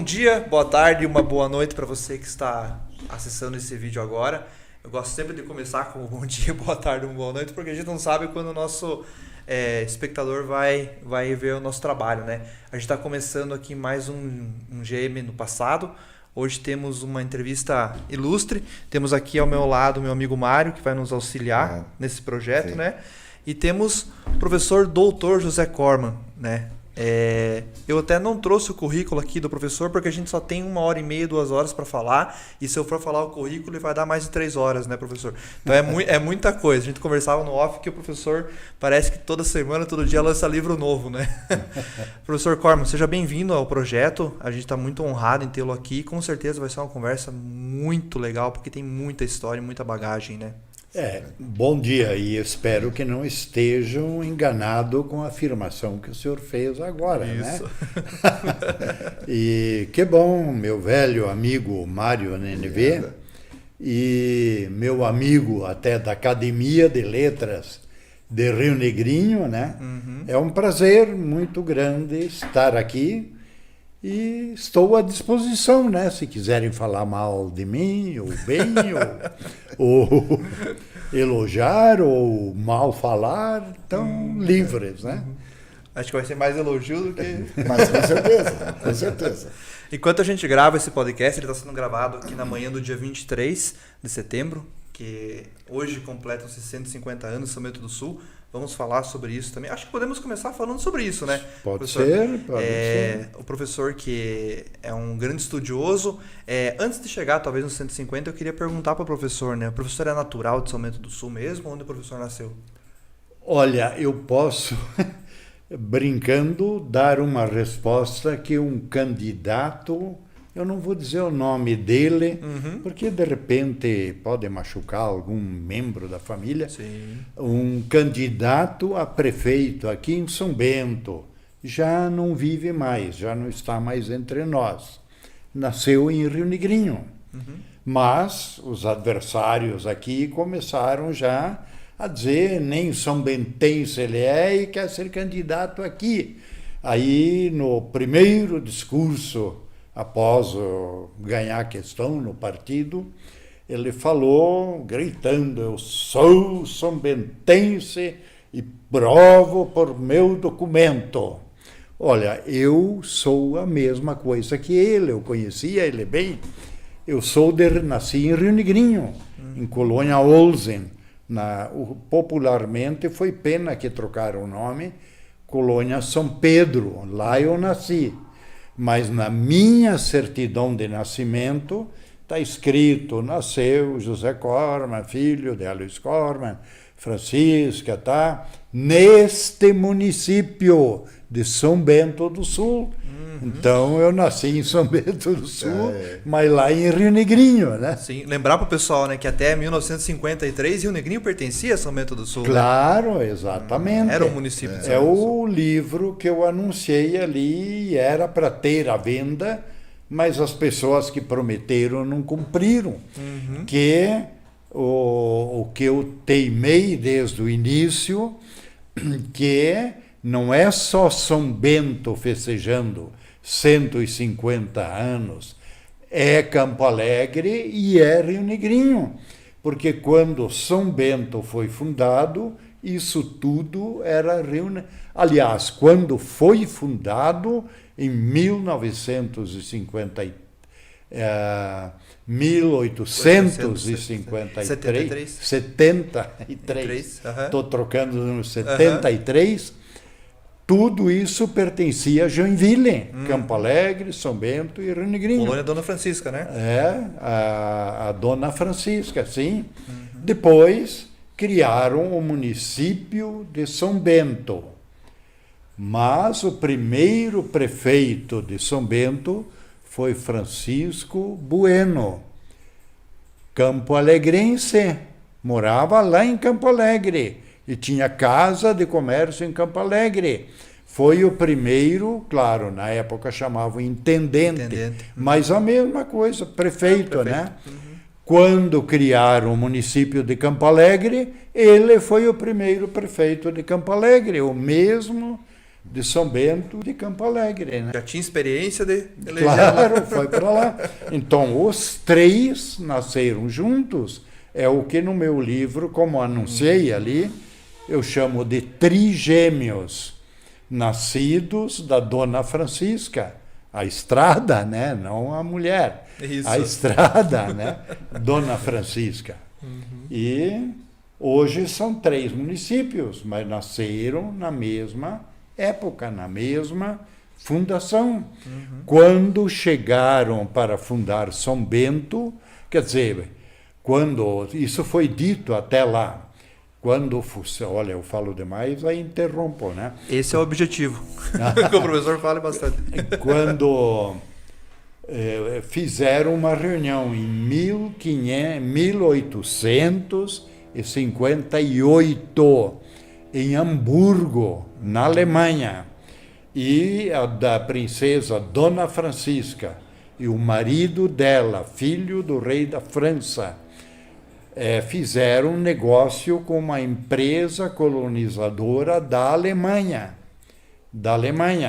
dia, boa tarde, uma boa noite para você que está acessando esse vídeo agora. Eu gosto sempre de começar com um bom dia, boa tarde, uma boa noite, porque a gente não sabe quando o nosso espectador vai ver o nosso trabalho, né? A gente está começando aqui mais um GM no passado. Hoje temos uma entrevista ilustre. Temos aqui ao meu lado o meu amigo Mário, que vai nos auxiliar nesse projeto, sim, né? E temos o professor doutor José Corman, né? Eu até não trouxe o currículo aqui do professor, porque a gente só tem 1h30, 2 horas para falar, e se eu for falar o currículo, ele vai dar mais de 3 horas, né, professor? Então é muita coisa. A gente conversava no off que o professor parece que toda semana, todo dia lança livro novo, né? Professor Corman, seja bem-vindo ao projeto. A gente está muito honrado em tê-lo aqui. Com certeza vai ser uma conversa muito legal, porque tem muita história e muita bagagem, né? Bom dia, e espero que não estejam enganados com a afirmação que o senhor fez agora, isso, né? E que bom, meu velho amigo Mário NNV, e meu amigo até da Academia de Letras de Rio Negrinho, né? Uhum. É um prazer muito grande estar aqui e estou à disposição, né? Se quiserem falar mal de mim, ou bem, ou elogiar, ou mal falar, estão livres, né? Acho que vai ser mais elogio do que... Mas com certeza, com certeza. Enquanto a gente grava esse podcast, ele está sendo gravado aqui na manhã do dia 23 de setembro, que hoje completam-se 150 anos São Bento do Sul. Vamos falar sobre isso também. Acho que podemos começar falando sobre isso, né? Pode ser. O professor que é um grande estudioso. Antes de chegar, talvez, nos 150, eu queria perguntar para o professor, né? O professor é natural de São Bento do Sul mesmo? Onde o professor nasceu? Olha, eu posso, brincando, dar uma resposta que um candidato... Eu não vou dizer o nome dele, porque de repente pode machucar algum membro da família. Sim. Um candidato a prefeito aqui em São Bento já não vive mais, já não está mais entre nós. Nasceu em Rio Negrinho. Mas os adversários aqui começaram já a dizer nem são bentense ele é e quer ser candidato aqui. Aí no primeiro discurso, após ganhar a questão no partido, ele falou, gritando, eu sou sambentense e provo por meu documento. Olha, eu sou a mesma coisa que ele, eu conhecia ele bem. Eu nasci em Rio Negrinho, em Colônia Olsen. Popularmente foi pena que trocaram o nome, Colônia São Pedro, lá eu nasci. Mas na minha certidão de nascimento está escrito, nasceu José Corman, filho de Aloysio Corman, Francisca, tá? Neste município de São Bento do Sul. Então eu nasci em São Bento do Sul, mas lá em Rio Negrinho, né? Sim, lembrar para o pessoal, né, que até 1953 Rio Negrinho pertencia a São Bento do Sul. Claro, né? Exatamente. Era um município de São Bento do Sul. O livro que eu anunciei ali era para ter à venda, mas as pessoas que prometeram não cumpriram. Que o que eu teimei desde o início, que não é só São Bento festejando 150 anos, é Campo Alegre e é Rio Negrinho, porque quando São Bento foi fundado, isso tudo era Rio Negrinho. Aliás, quando foi fundado, em 1853, 73, estou trocando no 73, tudo isso pertencia a Joinville, Campo Alegre, São Bento e Rio Negrinho. Colônia Dona Francisca, né? A Dona Francisca, sim. Depois criaram o município de São Bento. Mas o primeiro prefeito de São Bento foi Francisco Bueno, campo alegrense, morava lá em Campo Alegre e tinha casa de comércio em Campo Alegre. Foi o primeiro, claro, na época chamavam intendente. Mas a mesma coisa, prefeito, né? Quando criaram o município de Campo Alegre, ele foi o primeiro prefeito de Campo Alegre, o mesmo de São Bento de Campo Alegre, né? Já tinha experiência de eleger Claro, foi para lá. Então, os três nasceram juntos. É o que no meu livro, como anunciei ali, eu chamo de trigêmeos, nascidos da Dona Francisca, a Estrada, né? Não a mulher, Isso. a Estrada, né? Dona Francisca. E hoje são 3 municípios, mas nasceram na mesma época, na mesma fundação. Quando chegaram para fundar São Bento, quer dizer, quando isso foi dito até lá, quando, olha, eu falo demais, aí interrompo, né? Esse é o objetivo. Que o professor fale bastante. Quando fizeram uma reunião em 1858, em Hamburgo, na Alemanha, e a da princesa Dona Francisca e o marido dela, filho do rei da França, fizeram um negócio com uma empresa colonizadora da Alemanha.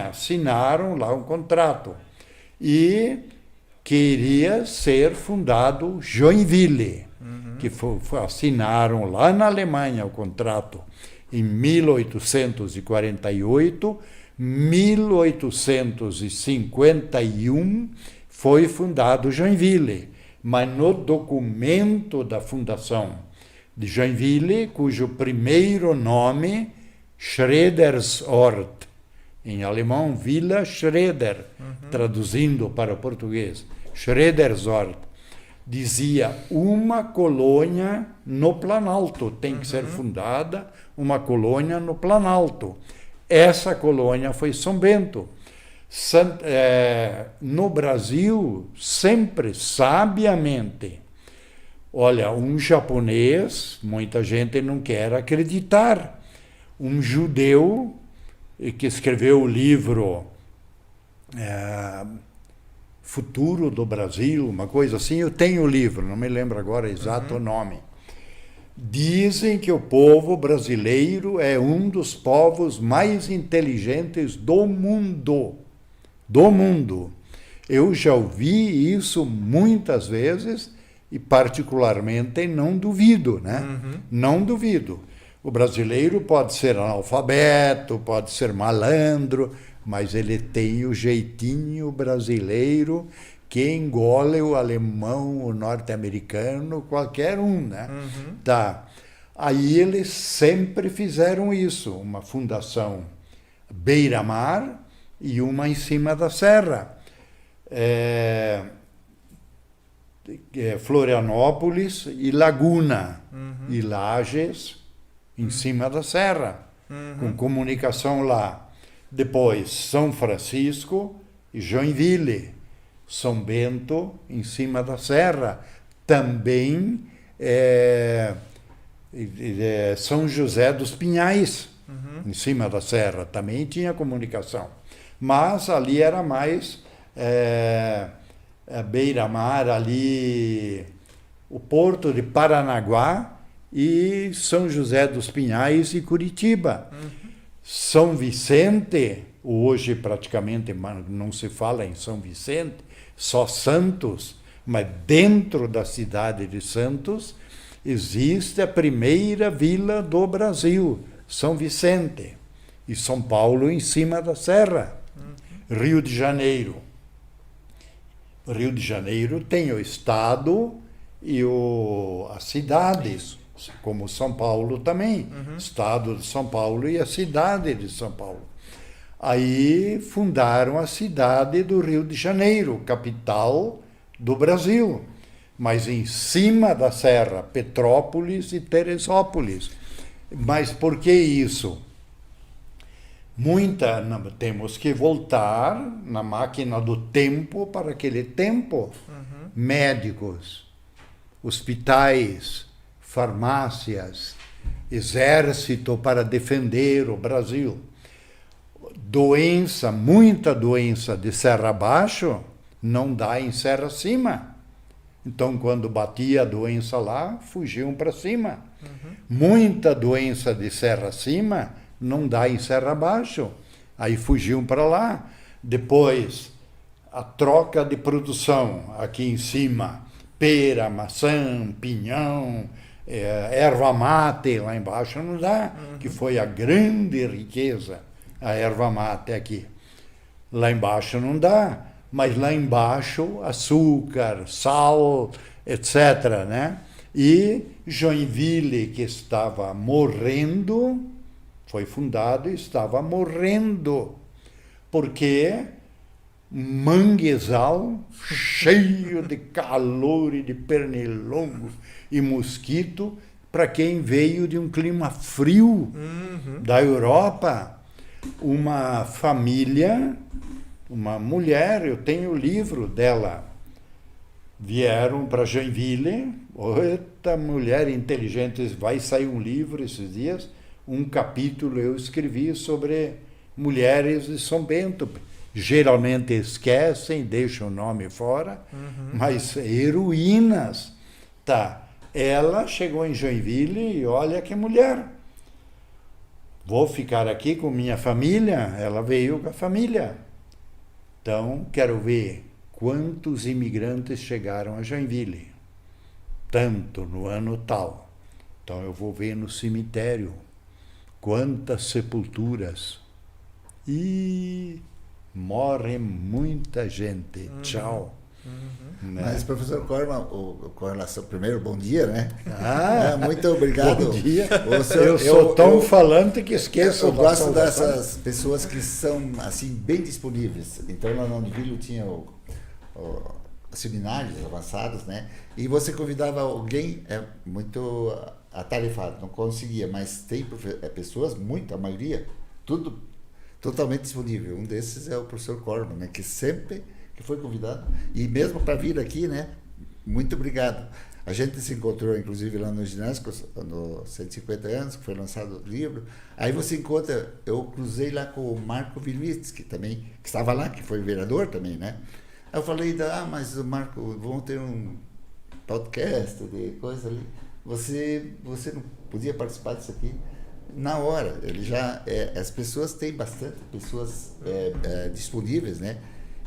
Assinaram lá um contrato. E queria ser fundado Joinville, que assinaram lá na Alemanha o contrato em 1848. 1851 foi fundado Joinville. Mas no documento da fundação de Joinville, cujo primeiro nome, Schredersort, em alemão, Vila Schroeder, traduzindo para o português, Schredersort, dizia uma colônia no Planalto, tem que ser fundada uma colônia no Planalto. Essa colônia foi São Bento. No Brasil, sempre, sabiamente, olha, um japonês, muita gente não quer acreditar, um judeu que escreveu o livro Futuro do Brasil, uma coisa assim, eu tenho o livro, não me lembro agora exato o nome. Dizem que o povo brasileiro é um dos povos mais inteligentes do mundo. Eu já ouvi isso muitas vezes e particularmente não duvido, né? Não duvido. O brasileiro pode ser analfabeto, pode ser malandro, mas ele tem o jeitinho brasileiro que engole o alemão, o norte-americano, qualquer um, né? Tá. Aí eles sempre fizeram isso, uma fundação beira-mar e uma em cima da serra. Florianópolis e Laguna, e Lages em cima da serra, com comunicação lá. Depois, São Francisco e Joinville, São Bento em cima da serra, também São José dos Pinhais, em cima da serra, também tinha comunicação. Mas ali era mais beira-mar, ali o porto de Paranaguá e São José dos Pinhais e Curitiba. São Vicente, hoje praticamente não se fala em São Vicente, só Santos, mas dentro da cidade de Santos existe a primeira vila do Brasil, São Vicente, e São Paulo em cima da serra. Rio de Janeiro. O Rio de Janeiro tem o estado e as cidades, como São Paulo também, estado de São Paulo e a cidade de São Paulo. Aí fundaram a cidade do Rio de Janeiro, capital do Brasil, mas em cima da serra, Petrópolis e Teresópolis. Mas por que isso? Temos que voltar na máquina do tempo para aquele tempo. Médicos, hospitais, farmácias, exército para defender o Brasil. Muita doença de serra abaixo não dá em serra acima. Então, quando batia a doença lá, fugiam para cima. Muita doença de serra acima não dá em serra abaixo. Aí fugiam para lá. Depois, a troca de produção aqui em cima. Pera, maçã, pinhão, erva mate, lá embaixo não dá, que foi a grande riqueza, a erva mate aqui. Lá embaixo não dá, mas lá embaixo açúcar, sal, etc., né? E Joinville, que estava morrendo, foi fundado e estava morrendo, porque manguezal cheio de calor e de pernilongo e mosquito para quem veio de um clima frio da Europa. Uma família, uma mulher, eu tenho o livro dela, vieram para Joinville. Outra mulher inteligente, vai sair um livro esses dias, um capítulo eu escrevi sobre mulheres de São Bento. Geralmente esquecem, deixam o nome fora, mas heroínas. Tá. Ela chegou em Joinville e olha que mulher. Vou ficar aqui com minha família? Ela veio com a família. Então, quero ver quantos imigrantes chegaram a Joinville. Tanto no ano tal. Então, eu vou ver no cemitério quantas sepulturas. E morre muita gente. Tchau. Né? Mas, professor Corman, com relação, primeiro, bom dia, né? Muito obrigado. Bom dia. Eu sou tão falante que esqueço. Eu gosto dessas pessoas que são, assim, bem disponíveis. Então, lá no Univille tinha seminários avançados, né? E você convidava alguém muito atarefado, não conseguia, mas tem pessoas, a maioria, tudo totalmente disponível. Um desses é o professor Corman, né? Que sempre que foi convidado, e mesmo para vir aqui, né? Muito obrigado. A gente se encontrou, inclusive, lá no ginásio, no 150 anos, que foi lançado o livro. Aí você encontra, eu cruzei lá com o Marco Vilmitsky também, que estava lá, que foi vereador também, né? Aí eu falei, mas o Marco, vamos ter um podcast de coisa ali. Você não podia participar disso aqui? Na hora, ele já, as pessoas têm bastante pessoas disponíveis, né?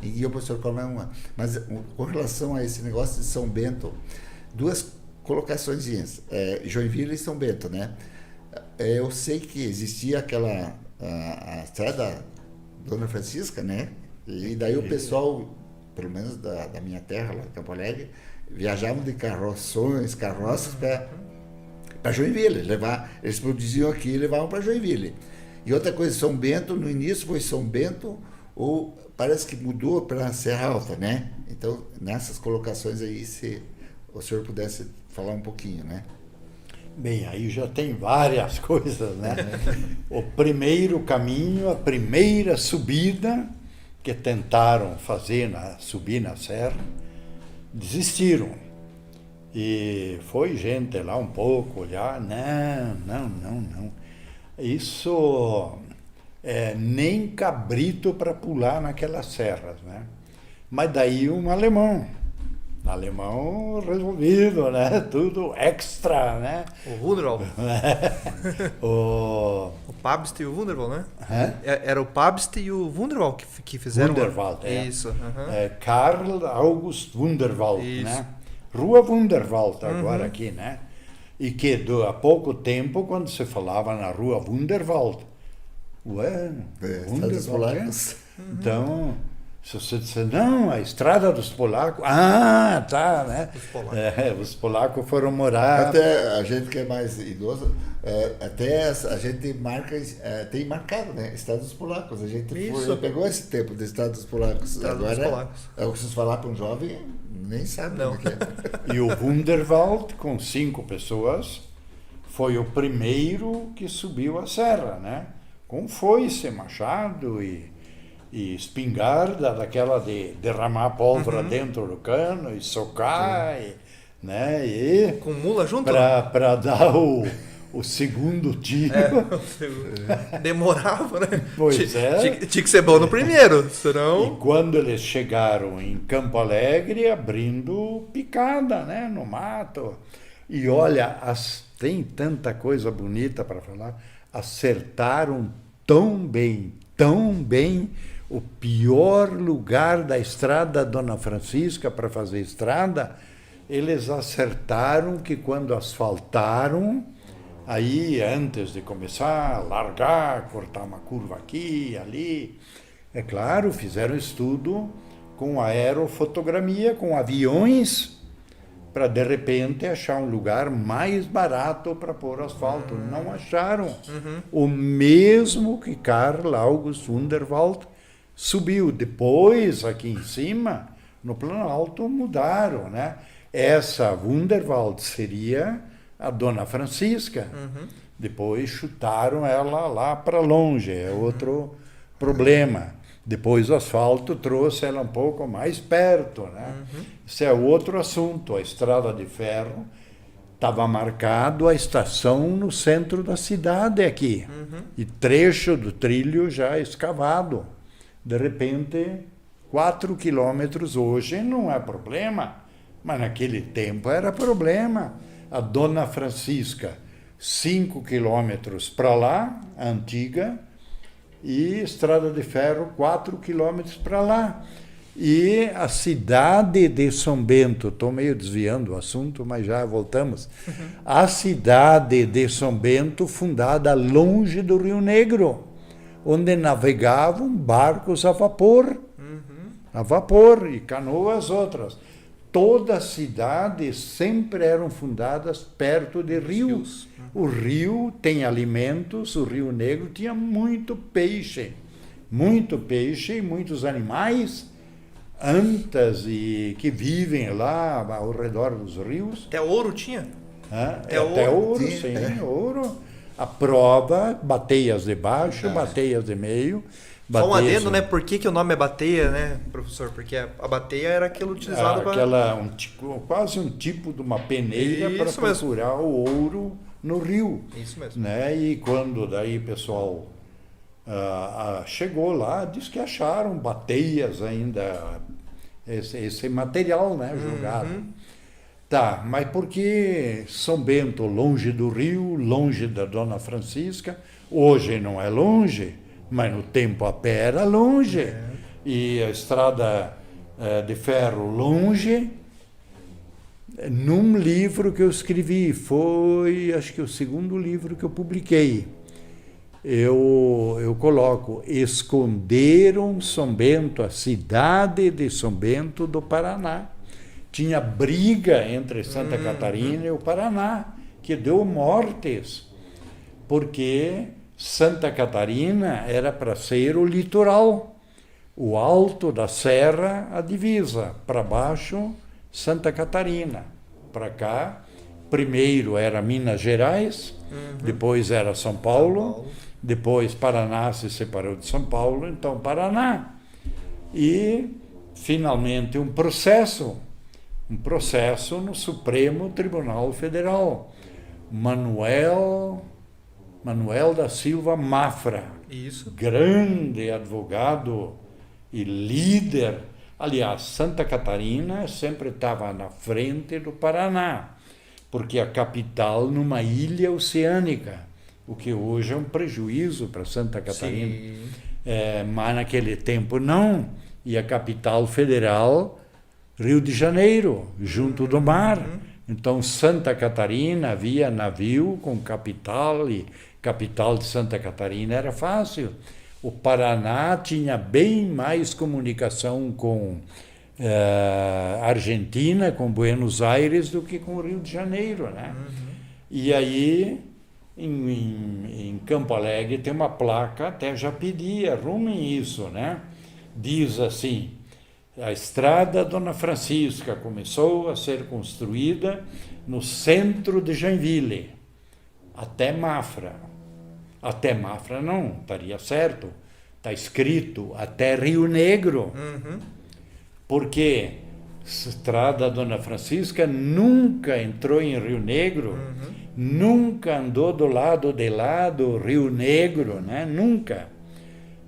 E o professor Corman é uma. Mas com relação a esse negócio de São Bento, duas colocações, Joinville e São Bento, né? Eu sei que existia a estrada Dona Francisca, né? E daí o pessoal, pelo menos da minha terra, lá em Campo Alegre, viajavam de carroças para Joinville, eles produziam aqui e levavam para Joinville. E outra coisa, São Bento, no início foi São Bento, ou parece que mudou para Serra Alta, né? Então, nessas colocações aí, se o senhor pudesse falar um pouquinho, né? Bem, aí já tem várias coisas, né? O primeiro caminho, a primeira subida que tentaram fazer, subir na serra, desistiram. E foi gente lá um pouco olhar, não. Isso nem cabrito para pular naquelas serras, né? Mas daí um alemão resolvido, né? Tudo extra, né? O Wunderwald. o Pabst e o Wunderwald, né? É? Era o Pabst e o Wunderwald que fizeram. Wunderwald, Isso. Karl August Wunderwald, isso. Né? Rua Wunderwald agora aqui, né? E que há pouco tempo, quando se falava na Rua Wunderwald, Wunderwald, então, se você disser, não, a estrada dos polacos, tá, né? Os polacos foram morar... Até a gente que é mais idoso, até a gente tem marcado, né? Estrada dos polacos, a gente pegou esse tempo de estrada dos polacos. Agora, o que vocês falar para um jovem, nem sabe o que é. E o Wunderwald, com 5 pessoas, foi o primeiro que subiu a serra, né? Com foice, machado e espingarda, daquela de derramar pólvora dentro do cano e socar, né? E com mula junto? Para dar o segundo tiro. Demorava, né? Pois Tinha que ser bom no primeiro, senão... E quando eles chegaram em Campo Alegre, abrindo picada, né? No mato. E olha, tem tanta coisa bonita para falar. Acertaram tão bem tão bem. O pior lugar da estrada Dona Francisca para fazer estrada, eles acertaram que quando asfaltaram, aí antes de começar, largar, cortar uma curva aqui, ali, é claro, fizeram estudo com aerofotografia, com aviões, para de repente achar um lugar mais barato para pôr asfalto. Não acharam. O mesmo que Karl August Wunderwald subiu. Depois, aqui em cima, no Planalto, mudaram, né? Essa Wunderwald seria a Dona Francisca. Depois chutaram ela lá para longe, é outro problema. Depois o asfalto trouxe ela um pouco mais perto, né? Esse é outro assunto. A estrada de ferro estava marcado a estação no centro da cidade aqui. E trecho do trilho já escavado. De repente, 4 quilômetros hoje não é problema, mas naquele tempo era problema. A Dona Francisca, 5 quilômetros para lá, a antiga, e estrada de ferro 4 quilômetros para lá. E a cidade de São Bento, estou meio desviando o assunto, mas já voltamos. A cidade de São Bento, fundada longe do Rio Negro, onde navegavam barcos a vapor e canoas outras. Todas as cidades sempre eram fundadas perto de rios. O rio tem alimentos, o Rio Negro tinha muito peixe e muitos animais, antas e que vivem lá ao redor dos rios. Até ouro tinha? Até ouro, sim, ouro. A prova, bateias de baixo, bateias de meio. Só um adendo, né? Por que o nome é bateia, né, professor? Porque a bateia era aquilo utilizado para... quase um tipo de uma peneira para procurar o ouro no rio. Isso mesmo. Né? E quando daí o pessoal chegou lá, diz que acharam bateias ainda, esse material, né, jogado. Tá, mas porque São Bento, longe do rio, longe da Dona Francisca, hoje não é longe, mas no tempo a pé era longe, e a estrada de ferro longe. Num livro que eu escrevi, foi acho que o segundo livro que eu publiquei, eu coloco: esconderam São Bento, a cidade de São Bento do Paraná. Tinha briga entre Santa Catarina e o Paraná, que deu mortes, porque Santa Catarina era para ser o litoral, o alto da serra, a divisa, para baixo Santa Catarina, para cá primeiro era Minas Gerais, depois era São Paulo, depois Paraná se separou de São Paulo, então Paraná. E finalmente um processo no Supremo Tribunal Federal. Manuel da Silva Mafra, grande advogado e líder. Aliás, Santa Catarina sempre estava na frente do Paraná, porque a capital numa ilha oceânica, o que hoje é um prejuízo para Santa Catarina. Mas naquele tempo não. E a capital federal, Rio de Janeiro, junto do mar. Então, Santa Catarina havia navio com capital, e capital de Santa Catarina era fácil. O Paraná tinha bem mais comunicação com Argentina, com Buenos Aires, do que com o Rio de Janeiro, né? E aí, em Campo Alegre, tem uma placa, até já pedi, arrumem isso, né? Diz assim: a estrada Dona Francisca começou a ser construída no centro de Joinville, até Mafra. Até Mafra não, estaria certo. Está escrito até Rio Negro. Porque a estrada Dona Francisca nunca entrou em Rio Negro, nunca andou do lado de lá do Rio Negro, né? Nunca.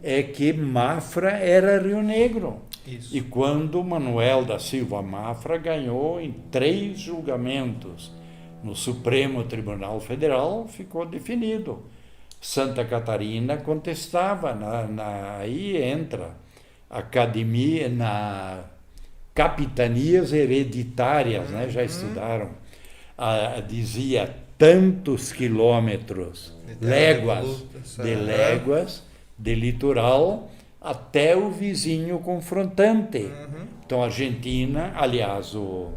É que Mafra era Rio Negro. Isso. E quando Manuel da Silva Mafra ganhou em 3 julgamentos no Supremo Tribunal Federal, ficou definido. Santa Catarina contestava, aí entra academia, capitanias hereditárias, né? Já estudaram, dizia tantos quilômetros, léguas de litoral até o vizinho confrontante. Então, a Argentina, aliás, o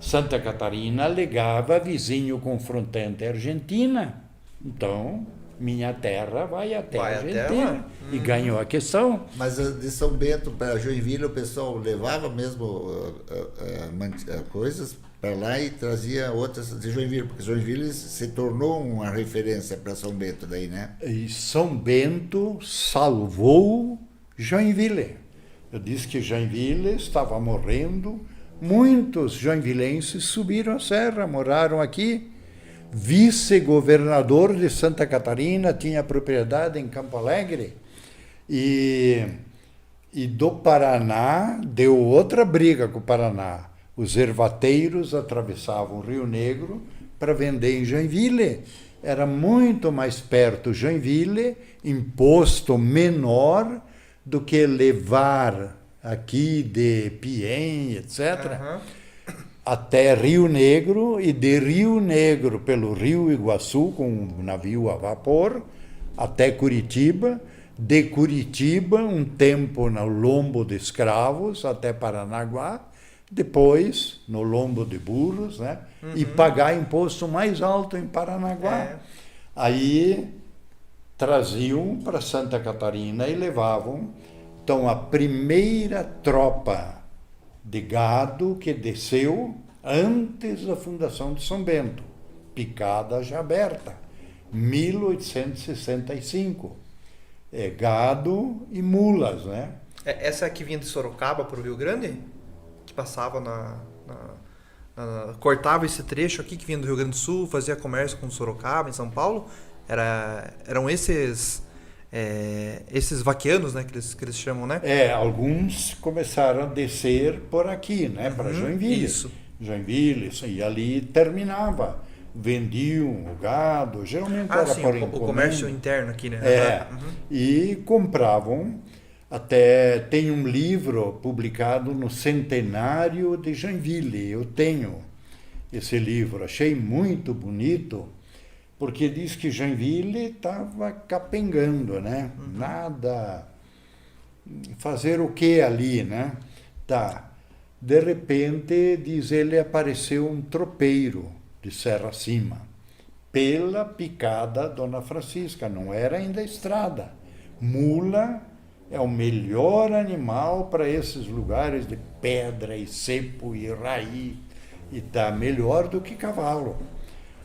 Santa Catarina alegava vizinho confrontante Argentina. Então, minha terra vai até a Argentina. E ganhou a questão. Mas de São Bento para Joinville o pessoal levava mesmo coisas para lá e trazia outras de Joinville, porque Joinville se tornou uma referência para São Bento daí, né? E São Bento salvou Joinville. Eu disse que Joinville estava morrendo. Muitos joinvilenses subiram a serra, moraram aqui. Vice-governador de Santa Catarina, tinha propriedade em Campo Alegre. E do Paraná, deu outra briga com o Paraná. Os ervateiros atravessavam o Rio Negro para vender em Joinville. Era muito mais perto Joinville, imposto menor do que levar aqui de Piém, etc., até Rio Negro, e de Rio Negro pelo Rio Iguaçu, com um navio a vapor, até Curitiba, de Curitiba, um tempo no lombo de escravos, até Paranaguá, depois no lombo de burros, né? E pagar imposto mais alto em Paranaguá. Aí traziam para Santa Catarina e levavam. Então, a primeira tropa de gado que desceu antes da fundação de São Bento, picada já aberta, 1865. Gado e mulas, né? Essa que vinha de Sorocaba para o Rio Grande? Que passava cortava esse trecho aqui que vinha do Rio Grande do Sul, fazia comércio com Sorocaba, em São Paulo? Eram esses vaqueanos, né, que eles chamam, né? Alguns começaram a descer por aqui, né, para Joinville. Isso. Joinville, e ali terminava. Vendiam o gado, geralmente era por encomenda. O comércio interno aqui, né? E compravam. Até tem um livro publicado no centenário de Joinville. Eu tenho esse livro, achei muito bonito, porque diz que Joinville estava capengando, né? Nada. Fazer o que ali, né? Tá. De repente, diz ele, apareceu um tropeiro de Serra Acima, pela picada Dona Francisca, não era ainda estrada. Mula é o melhor animal para esses lugares de pedra e cepo e raiz, e tá melhor do que cavalo.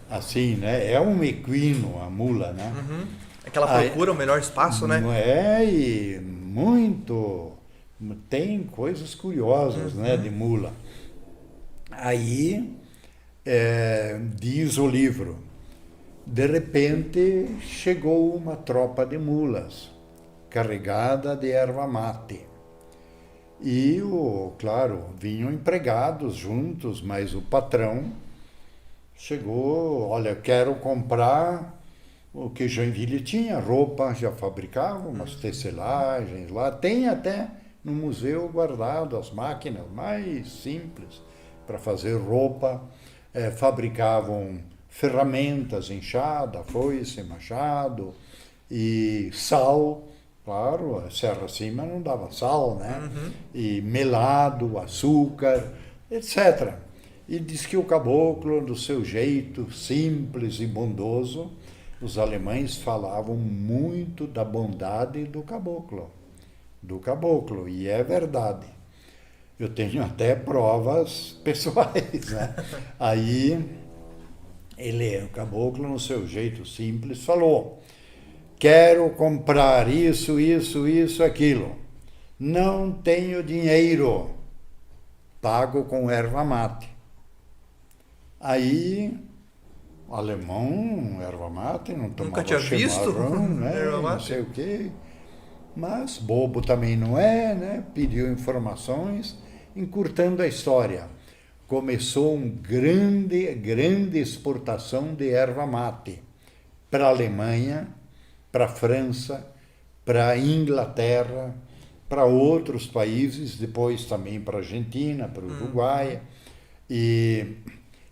Assim, né? É um equino a mula, né? Aquela procura o melhor espaço, né? Não e muito. Tem coisas curiosas, né, de mula. Aí, diz o livro, de repente chegou uma tropa de mulas, carregada de erva mate. E, claro, vinham empregados juntos, mas o patrão chegou, olha, quero comprar o que Joinville tinha, roupa, já fabricava umas tecelagens lá, tem até no museu guardado as máquinas mais simples para fazer roupa, fabricavam ferramentas, enxada, foice, machado e sal. Claro, a Serra Acima não dava sal, né? E melado, açúcar, etc. E diz que o caboclo, do seu jeito simples e bondoso, os alemães falavam muito da bondade do caboclo. E é verdade. Eu tenho até provas pessoais, né? Aí, o caboclo, no seu jeito simples, falou: quero comprar isso, aquilo. Não tenho dinheiro. Pago com erva mate. Aí, o alemão, erva mate, não tomava nunca tinha visto, né? Erva mate. Não sei o quê. Mas bobo também não é, né? Pediu informações, encurtando a história. Começou uma grande exportação de erva mate para a Alemanha, para a França, para a Inglaterra, para outros países, depois também para a Argentina, para o Uruguai, e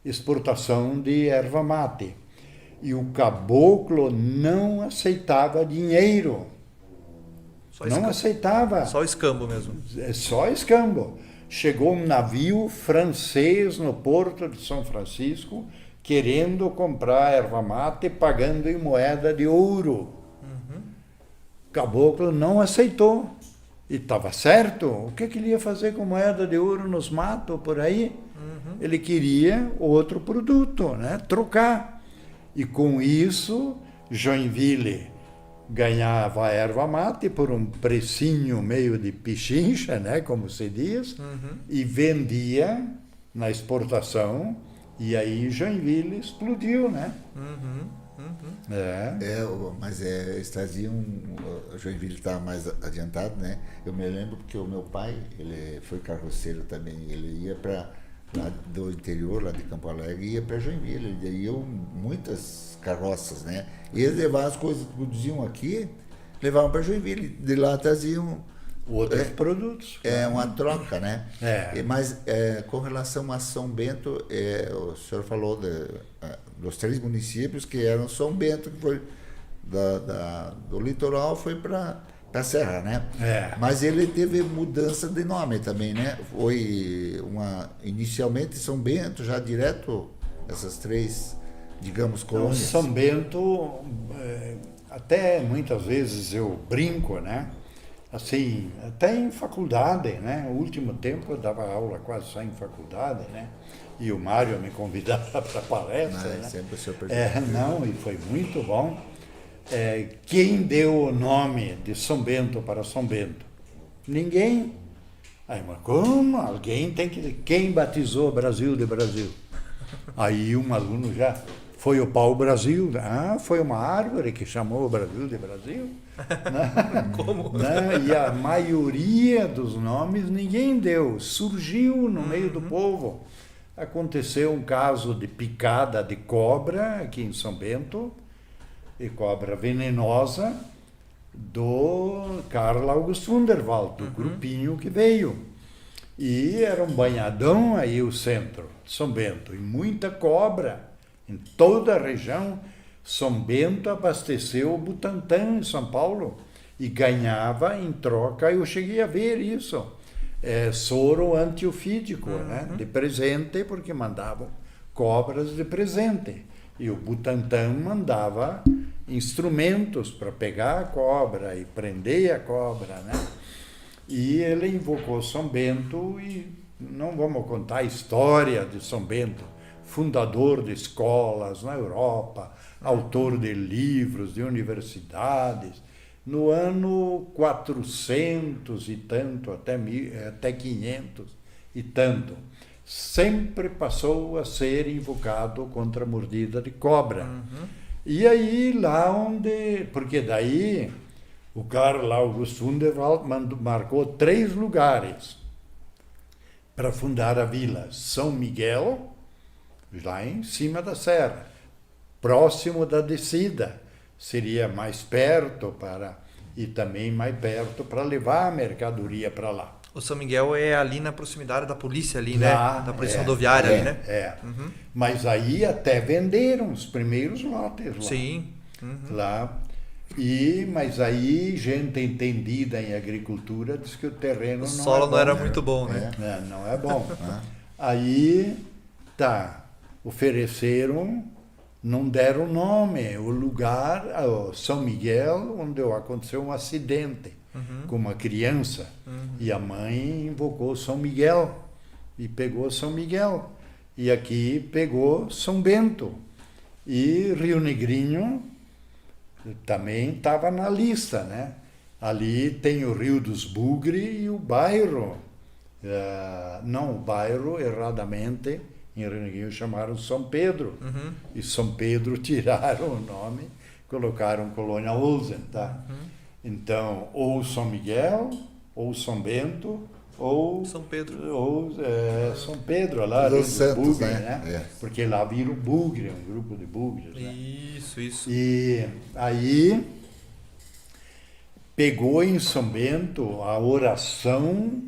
exportação de erva mate. E o caboclo não aceitava dinheiro. Não aceitava. Só escambo mesmo. É só escambo. Chegou um navio francês no porto de São Francisco querendo comprar erva mate pagando em moeda de ouro. O caboclo não aceitou. E estava certo. O que ele ia fazer com moeda de ouro nos matos por aí? Ele queria outro produto, né? Trocar. E com isso, Joinville ganhava a erva mate por um precinho meio de pichincha, né, como se diz, e vendia na exportação, e aí Joinville explodiu, né? Mas eles traziam, Joinville estava mais adiantado, né? Eu me lembro porque o meu pai, ele foi carroceiro também, ele ia para lá do interior, lá de Campo Alegre, ia para Joinville, e iam muitas carroças, né? E eles levavam as coisas que produziam aqui, levavam para Joinville, de lá traziam outros produtos. É uma troca, né? Mas com relação a São Bento, o senhor falou dos 3 municípios que eram São Bento, que foi do litoral, foi para a Serra, né? Mas ele teve mudança de nome também, né? Foi inicialmente São Bento, já direto essas 3, digamos, colônias. São Bento, até muitas vezes eu brinco, né? Assim, até em faculdade, né? No último tempo eu dava aula quase só em faculdade, né? E o Mário me convidava para palestra, né? Sempre o senhor não, e foi muito bom. Quem deu o nome de São Bento para São Bento? Ninguém. Aí, mas como? Alguém tem que... Quem batizou Brasil de Brasil? Aí um aluno já... Foi o pau-brasil. Foi uma árvore que chamou o Brasil de Brasil? Como? E a maioria dos nomes ninguém deu. Surgiu no meio do povo. Aconteceu um caso de picada de cobra aqui em São Bento, e cobra venenosa, do Carl August Wunderwald, do grupinho que veio. E era um banhadão aí o centro de São Bento, e muita cobra. Em toda a região, São Bento abasteceu o Butantã em São Paulo e ganhava em troca, eu cheguei a ver isso, soro antiofídico, né, de presente, porque mandavam cobras de presente. E o Butantã mandava instrumentos para pegar a cobra e prender a cobra, né? E ele invocou São Bento, e não vamos contar a história de São Bento, fundador de escolas na Europa, autor de livros, de universidades. No ano 400 e tanto, até 500 e tanto, sempre passou a ser invocado contra a mordida de cobra. E aí, lá onde... Porque daí o Carl August Wunderwald marcou 3 lugares para fundar a vila. São Miguel, lá em cima da serra, próximo da descida, seria mais perto e também mais perto para levar a mercadoria para lá. O São Miguel é ali na proximidade da polícia ali, né? Da polícia rodoviária ali, né? Mas aí até venderam os primeiros lotes lá. Sim. Lá. Mas aí gente entendida em agricultura diz que o terreno o solo não era muito bom, né? Não é bom. Aí, ofereceram, não deram nome, o lugar, São Miguel, onde aconteceu um acidente com uma criança, e a mãe invocou São Miguel, e pegou São Miguel, e aqui pegou São Bento, e Rio Negrinho também estava na lista, né? Ali tem o Rio dos Bugre e o bairro, o bairro, erradamente, em Rio Negrinho chamaram São Pedro, e São Pedro tiraram o nome, colocaram Colônia Olsen, tá? Então, ou São Miguel, ou São Bento, ou São Pedro, ou São Pedro, lá dos Santos, Bugre, né? Porque lá vira o Bugre, um grupo de Bugres, né? Isso. E aí pegou em São Bento a oração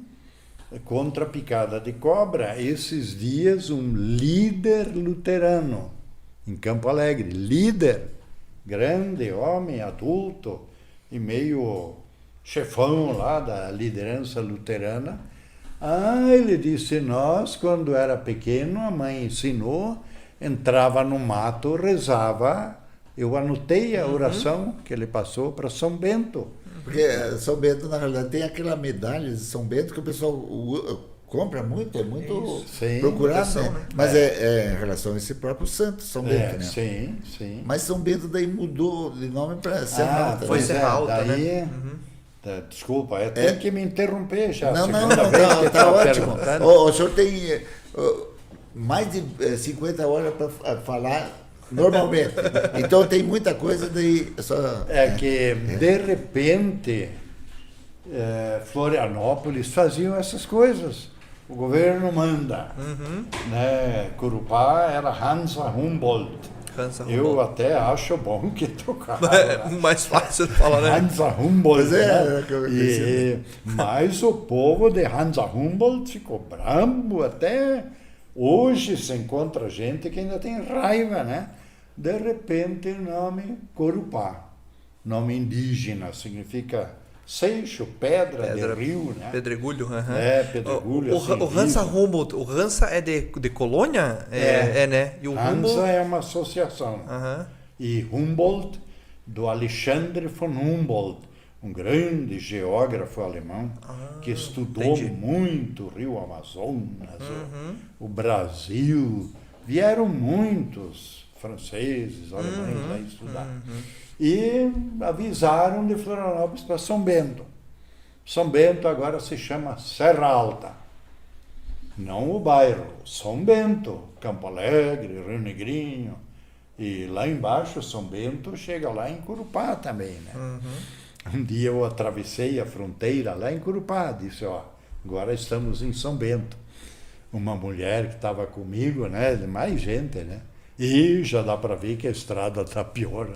contra a picada de cobra. Esses dias, um líder luterano em Campo Alegre, líder, grande homem, adulto e meio chefão lá da liderança luterana. Ele disse, nós, quando era pequeno, a mãe ensinou, entrava no mato, rezava. Eu anotei a oração que ele passou para São Bento. Porque São Bento, na realidade, tem aquela medalha de São Bento que o pessoal compra muito, é muito Sim, procurado, né? Mas é em relação a esse próprio santo, São Bento, né? Sim, sim. Mas São Bento daí mudou de nome para Serra Alta. foi né? Serra Alta, daí, né? Desculpa, tem que me interromper já. Não, segunda vez que tá ótimo. perguntando. O senhor tem mais de 50 horas para falar normalmente. Então tem muita coisa daí. É que, de repente, Florianópolis faziam essas coisas. O governo manda. Né? Curupá era Hansa Humboldt. Eu até acho bom que trocaram. É mais fácil de falar, né? Hansa Humboldt. Né? Mas o povo de Hansa Humboldt ficou bravo. Até hoje se encontra gente que ainda tem raiva, né? De repente, o nome Corupá. Nome indígena, significa seixo, pedra de rio, né? Pedregulho. Pedregulho. O Hansa Humboldt, o Hansa é de colônia? Né? E o Hansa Humboldt é uma associação. E Humboldt, do Alexandre von Humboldt, um grande geógrafo alemão que estudou muito o rio Amazonas, o Brasil. Vieram muitos franceses, alemães lá estudar. E avisaram de Florianópolis para São Bento. São Bento agora se chama Serra Alta. Não o bairro, São Bento, Campo Alegre, Rio Negrinho. E lá embaixo, São Bento, chega lá em Curupá também, né? Um dia eu atravessei a fronteira lá em Curupá, disse, agora estamos em São Bento. Uma mulher que estava comigo, né? Mais gente, né? E já dá para ver que a estrada está pior. Né?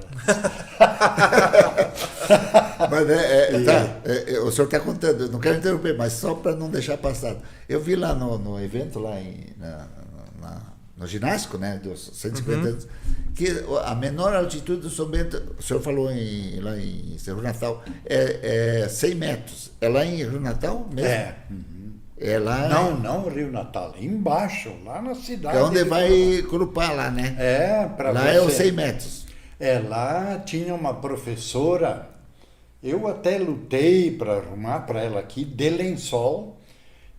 Mas o senhor está contando, eu não quero interromper, mas só para não deixar passado. Eu vi lá no evento, lá no ginásico, né, dos 150 anos, que a menor altitude do São Bento, o senhor falou lá em Rio Natal, é 100 metros. É lá em Rio Natal mesmo? É lá... Não, Rio Natal, embaixo, lá na cidade. É onde vai Curupá lá, né? Para lá você. É os 100 metros. Lá tinha uma professora, eu até lutei para arrumar para ela aqui, de Lençol,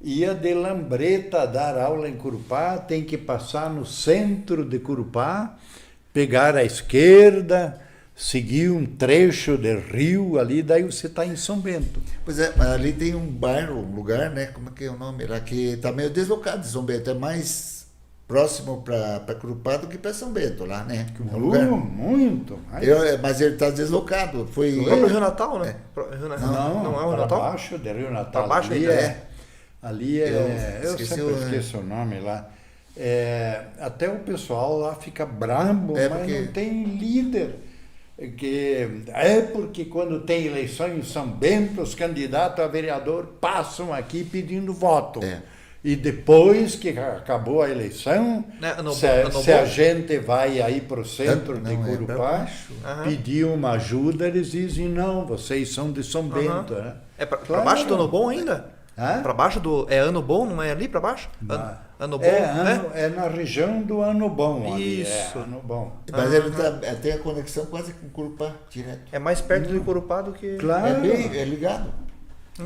ia de Lambreta dar aula em Curupá, tem que passar no centro de Curupá, pegar à esquerda, seguir um trecho de rio ali, daí você está em São Bento. Pois é, mas ali tem um bairro, um lugar, né? Como é que é o nome? Lá que está meio deslocado de São Bento, é mais próximo para Curupá do que para São Bento, lá, né? Muito. Mas ele está deslocado. Foi o próprio Rio Natal, né? Não é o Rio Natal? Para baixo de Rio Natal. Para baixo ali eu sempre esqueço o nome lá. Até o pessoal lá fica bravo, mas não tem líder. Porque quando tem eleição em São Bento, os candidatos a vereador passam aqui pedindo voto. E depois que acabou a eleição, se a gente vai aí para o centro de Curupá, pedir uma ajuda, eles dizem, não, vocês são de São Bento. Né? Para baixo do Ano Bom ainda? Para baixo do... É Ano Bom, não é ali para baixo? Ano Bom, é na região do Ano Bom. Isso. Ano Bom. Mas ele tem a conexão quase com Curupá, direto. É mais perto de Curupá do que... Claro. É ligado.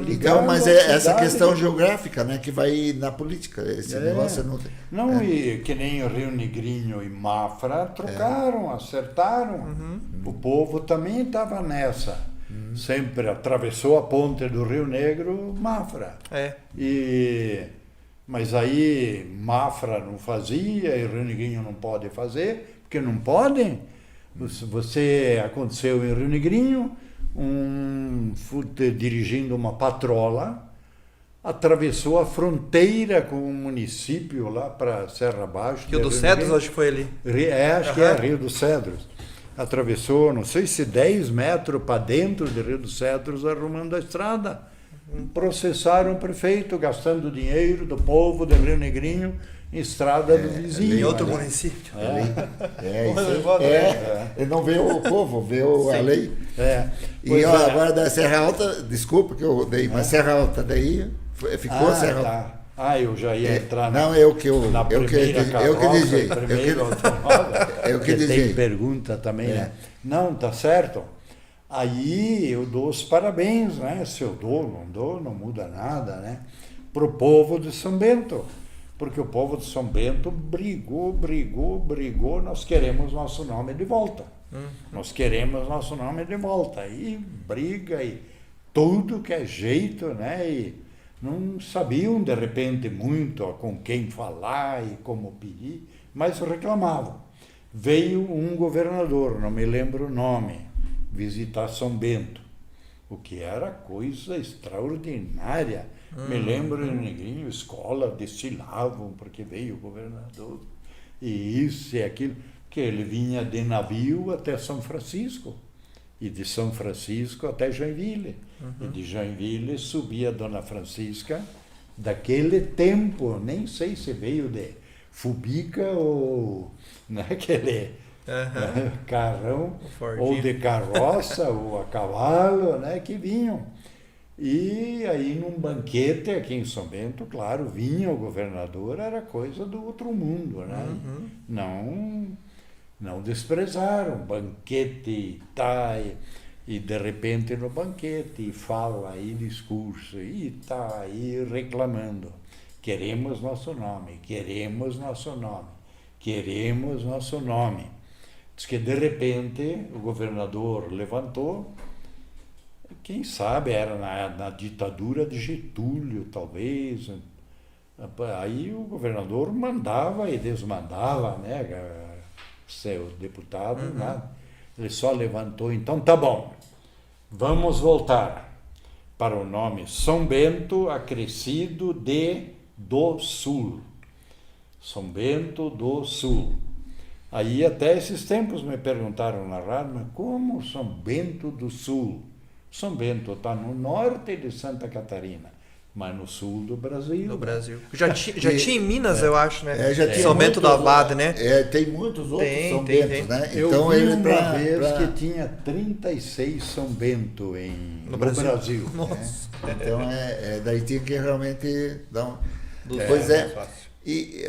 Então, mas é essa questão geográfica, né, que vai na política. Esse negócio não tem. E que nem o Rio Negrinho e Mafra trocaram, acertaram. O povo também estava nessa. Sempre atravessou a ponte do Rio Negro, Mafra. Mas aí Mafra não fazia e Rio Negrinho não pode fazer, porque não podem. Aconteceu em Rio Negrinho, dirigindo uma patrola, atravessou a fronteira com o município lá para Serra Baixa. Rio dos Cedros, acho que foi ali. Acho que é Rio dos Cedros. atravessou, não sei se 10 metros para dentro de Rio dos Cedros, arrumando a estrada. Processaram o prefeito, gastando dinheiro do povo de Rio Negrinho em estrada do vizinho. Em outro né? município. Ele não vê o povo, vê a lei. Pois Agora da Serra Alta, desculpa que eu dei, mas Serra Alta daí ficou Serra Alta. Eu já ia entrar na primeira carroça, primeiro automóvel. Eu que tem dizia. pergunta também, né? Não, tá certo. Aí eu dou os parabéns, né? Se eu dou, não muda nada, né? Pro povo de São Bento. Porque o povo de São Bento brigou, nós queremos nosso nome de volta. Nós queremos nosso nome de volta. E briga e tudo que é jeito, né? E não sabiam, de repente, muito com quem falar e como pedir, mas reclamavam. Veio um governador, não me lembro o nome, visitar São Bento, o que era coisa extraordinária. Me lembro em Negrinho, escola desfilavam porque veio o governador, e isso e aquilo, que ele vinha de navio até São Francisco, e de São Francisco até Joinville, e de Joinville subia a Dona Francisca, daquele tempo, nem sei se veio de Fubica ou naquele carrão, ou de carroça, ou a cavalo, né, que vinham. E aí, num banquete aqui em São Bento, claro, vinha o governador, era coisa do outro mundo, né? Não desprezaram, banquete e de repente no banquete, e fala, e discurso, e tá aí reclamando. Queremos nosso nome, queremos nosso nome, queremos nosso nome. Diz que de repente o governador levantou, quem sabe era na ditadura de Getúlio, talvez. Aí o governador mandava e desmandava, né? Seu deputado, nada. Ele só levantou, então tá bom, vamos voltar para o nome São Bento Acrescido do Sul. São Bento do Sul. Aí até esses tempos me perguntaram na rádio, mas como São Bento do Sul? São Bento está no norte de Santa Catarina, mas no sul do Brasil. No Brasil. Já tinha em Minas, eu acho, né? Já tinha São Bento do Abade, né? Tem muitos outros São Bentos, né? Eu vi uma vez que tinha 36 São Bento no Brasil. Nossa. Então, daí tinha que realmente dar um... Pois e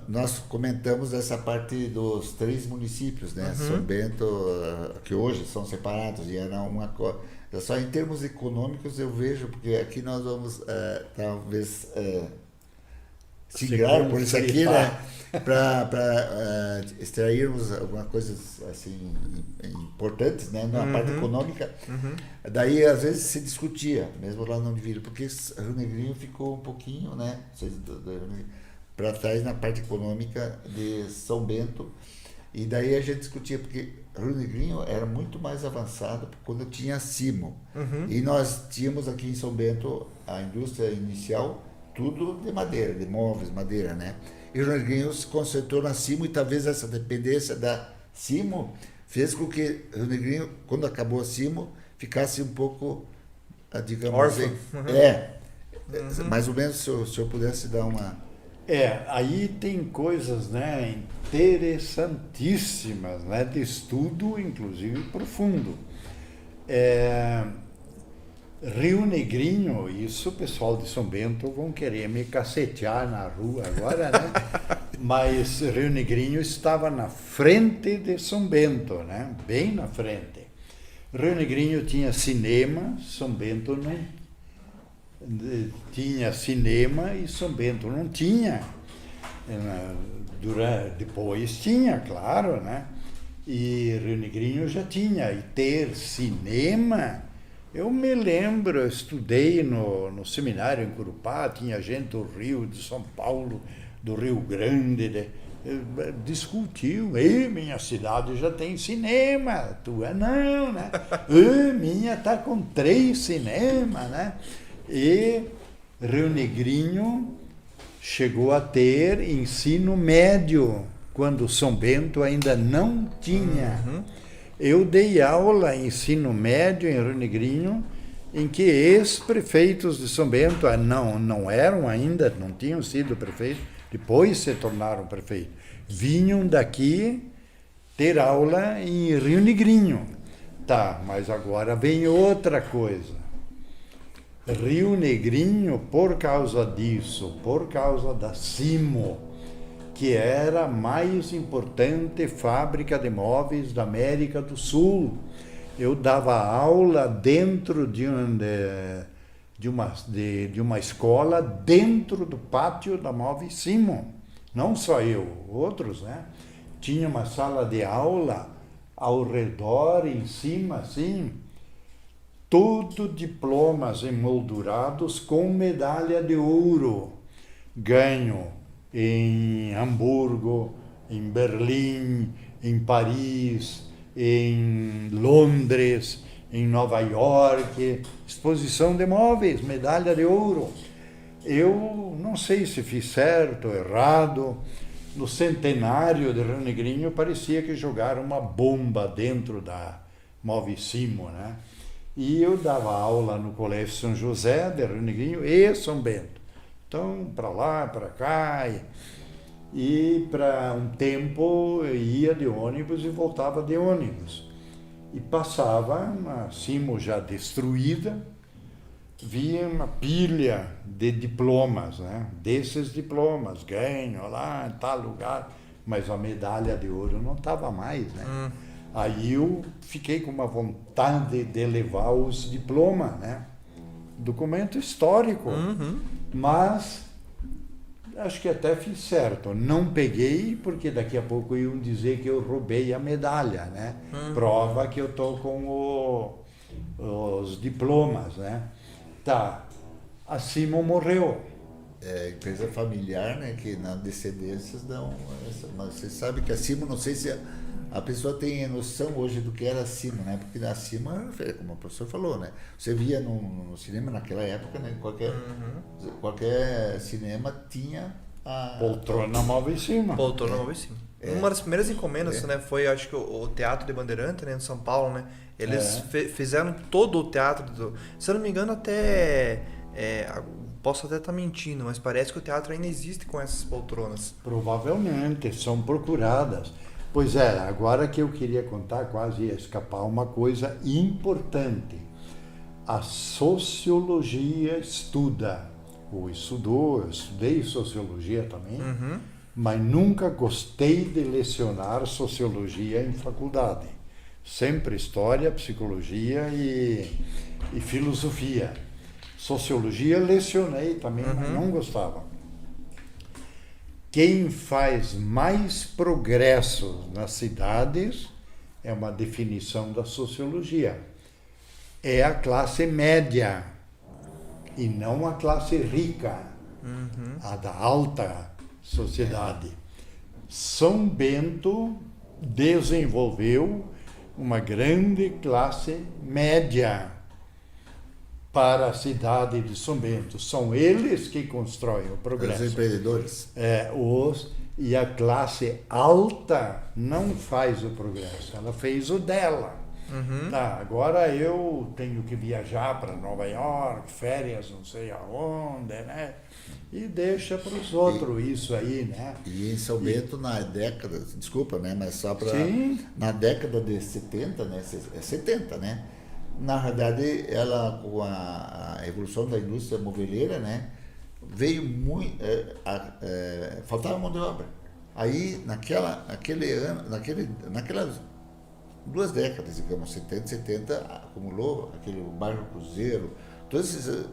nós comentamos essa parte dos 3 municípios, né? São Bento, que hoje são separados, e era uma coisa... Só em termos econômicos eu vejo, porque aqui nós vamos talvez siglar por isso aqui, né? Para extrairmos algumas coisas assim importantes, né? Na parte econômica. Daí às vezes se discutia, mesmo lá no Vila, porque Rio Negrinho ficou um pouquinho, né? Para trás na parte econômica de São Bento. E daí a gente discutia, porque Rio Negrinho era muito mais avançado quando tinha Simo. E nós tínhamos aqui em São Bento a indústria inicial, tudo de madeira, de móveis, madeira, né? E Rio Negrinho se concentrou na Simo, e talvez essa dependência da Simo fez com que Rio Negrinho, quando acabou a Simo, ficasse um pouco, digamos órfão. Mais ou menos, se o senhor pudesse dar uma... Aí tem coisas, né, interessantíssimas, né, de estudo, inclusive profundo. Rio Negrinho, isso o pessoal de São Bento vão querer me cacetear na rua agora, né? Mas Rio Negrinho estava na frente de São Bento, né? Bem na frente. Rio Negrinho tinha cinema, São Bento não tinha cinema, e São Bento não tinha. Depois tinha, claro, né? E Rio Negrinho já tinha. E ter cinema, eu me lembro, eu estudei no seminário em Curupá, tinha gente do Rio, de São Paulo, do Rio Grande, discutiu, minha cidade já tem cinema, tua não, né? Minha está com 3 cinemas, né? E Rio Negrinho chegou a ter ensino médio, quando São Bento ainda não tinha. Eu dei aula em ensino médio em Rio Negrinho, em que ex-prefeitos de São Bento não eram ainda, não tinham sido prefeitos, depois se tornaram prefeitos. Vinham daqui ter aula em Rio Negrinho. Tá, mas agora vem outra coisa. Rio Negrinho, por causa disso, por causa da Simo, que era a mais importante fábrica de móveis da América do Sul. Eu dava aula dentro de uma escola, dentro do pátio da Móveis Simo. Não só eu, outros, né? Tinha uma sala de aula ao redor, em cima, assim, tudo diplomas emoldurados com medalha de ouro. Ganho em Hamburgo, em Berlim, em Paris, em Londres, em Nova York, exposição de móveis, medalha de ouro. Eu não sei se fiz certo ou errado. No centenário de Rio Negrinho parecia que jogaram uma bomba dentro da Móveis Simo, né? E eu dava aula no Colégio São José de Rio Negrinho e São Bento. Então, para lá, para cá. E para um tempo eu ia de ônibus e voltava de ônibus. E passava uma Simo já destruída, via uma pilha de diplomas, né? Desses diplomas, ganho lá em tal lugar, mas a medalha de ouro não estava mais, né? Aí eu fiquei com uma vontade de levar os diplomas, né? Documento histórico, mas acho que até fiz certo. Não peguei, porque daqui a pouco iam dizer que eu roubei a medalha, né? Prova que eu estou com os diplomas, né? Tá, a Simo morreu. É empresa familiar, né? Que na descendências dão essa, mas você sabe que a Simo, não sei se a pessoa tem noção hoje do que era a Simo, né? Porque a Simo, como o professor falou, né? Você via no cinema naquela época, né? Qualquer cinema tinha a Poltrona Móveis Simo. Poltrona Móveis Simo. Uma das primeiras encomendas, né? Foi, acho que o Teatro de Bandeirante, né? Em São Paulo, né? Eles fizeram todo o teatro, se eu não me engano até, posso até estar mentindo, mas parece que o teatro ainda existe com essas poltronas. Provavelmente, são procuradas. Pois é, agora que eu queria contar, quase ia escapar uma coisa importante. A sociologia estuda, ou estudou, eu estudei sociologia também, mas nunca gostei de lecionar sociologia em faculdade. Sempre história, psicologia e filosofia. Sociologia lecionei também, mas não gostava. Quem faz mais progressos nas cidades é uma definição da sociologia. É a classe média e não a classe rica, a da alta sociedade. São Bento desenvolveu uma grande classe média para a cidade de São Bento. São eles que constroem o progresso. Os empreendedores. E a classe alta não faz o progresso, ela fez o dela. Tá, agora eu tenho que viajar para Nova York, férias não sei aonde, né? E deixa para os outros isso aí, né? E em São Bento, na década, desculpa, né? Mas só para... Na década de 70, né? 70, né? Na verdade, ela, com a evolução da indústria moveleira, né? Veio muito... faltava mão de obra. Aí, naquelas 2 décadas, digamos, 70, acumulou aquele bairro Cruzeiro, todos esses...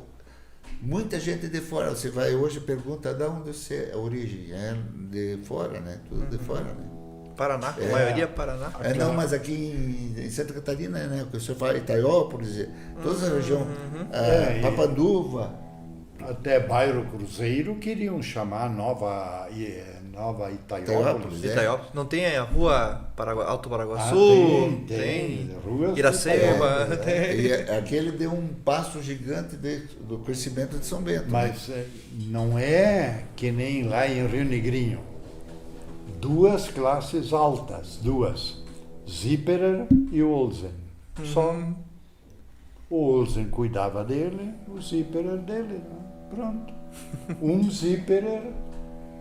Muita gente de fora, você vai hoje e pergunta de onde você é a origem, é de fora, né? Tudo de fora, né? Paraná, a maioria é Paraná. Não, mas aqui em Santa Catarina, né? O que você fala, Itaiópolis, toda essa região, Papanduva. Até bairro Cruzeiro queriam chamar Nova Itaiópolis. Itaiópolis. Não tem a rua Alto Paraguaçu? Tem. Iracema. E aquele deu um passo gigante do crescimento de São Bento. Mas não é que nem lá em Rio Negrinho. 2 classes altas, 2. Zipperer e Olsen. Só. O Olsen cuidava dele, o Zipperer dele. Né? Pronto. Zipperer,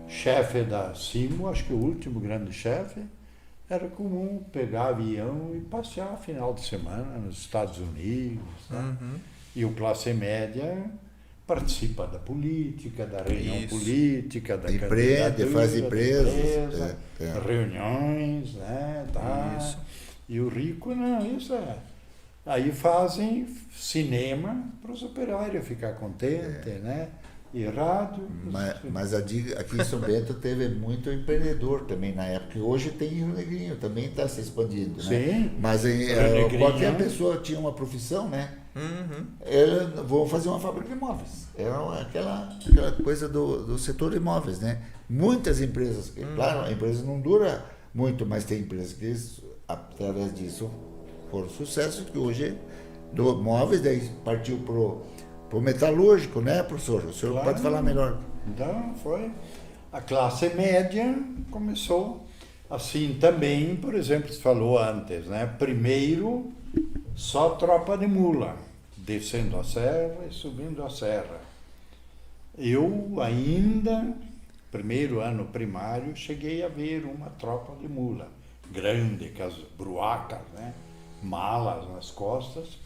chefe da Simo, acho que o último grande chefe, era comum pegar avião e passear final de semana nos Estados Unidos. Né? E o classe média participa da política, da reunião política, da candidatura, faz empresas, reuniões, né? Tá. Isso. E o rico, não, isso é. Aí fazem cinema para os operários ficar contentes, né? E rádio. Mas aqui em São Bento teve muito empreendedor também na época. Hoje tem Rio Negrinho, também está se expandindo. Né? Sim. Mas qualquer pessoa tinha uma profissão, né? Vou fazer uma fábrica de imóveis. Era aquela coisa do setor imóveis, né? Muitas empresas, claro, a empresa não dura muito, mas tem empresas que através disso foram sucesso, que hoje do móveis daí partiu pro metalúrgico, né, professor? O senhor pode falar melhor. Então, foi. A classe média começou assim também, por exemplo, você falou antes, né? Primeiro, só tropa de mula, descendo a serra e subindo a serra. Eu ainda, primeiro ano primário, cheguei a ver uma tropa de mula, grande, com as bruacas, né? Malas nas costas.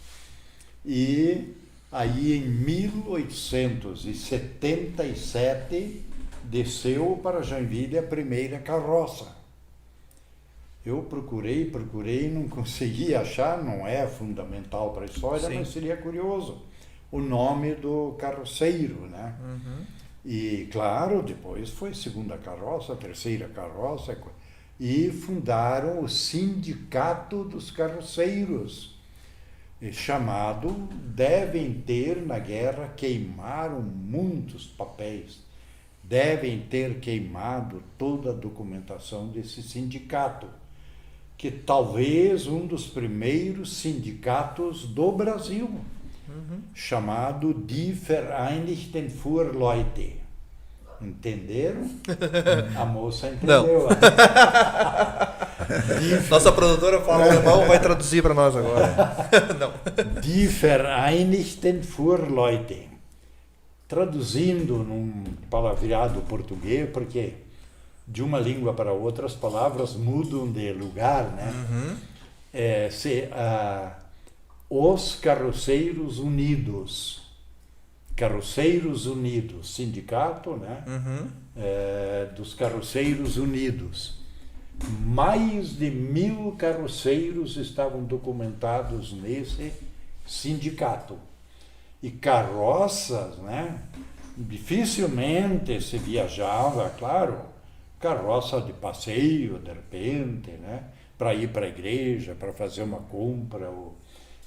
E aí em 1877 desceu para Joinville a primeira carroça. Eu procurei, não consegui achar, não é fundamental para a história, mas seria curioso, o nome do carroceiro, né? E claro, depois foi segunda carroça, terceira carroça, e fundaram o Sindicato dos Carroceiros, chamado, devem ter na guerra, queimaram muitos papéis, devem ter queimado toda a documentação desse sindicato, que talvez um dos primeiros sindicatos do Brasil, chamado Die Vereinigten Fuhrleute. Entenderam? A moça entendeu. Nossa produtora fala alemão, vai traduzir para nós agora. Não. Die Vereinigten Fuhrleute. Traduzindo num palavreado português, porque de uma língua para outra as palavras mudam de lugar, né? Os Carroceiros Unidos. Carroceiros Unidos, sindicato, né? Dos Carroceiros Unidos. Mais de 1000 carroceiros estavam documentados nesse sindicato. E carroças, né? Dificilmente se viajava, claro, carroça de passeio, de repente, né? Para ir para a igreja, para fazer uma compra, ou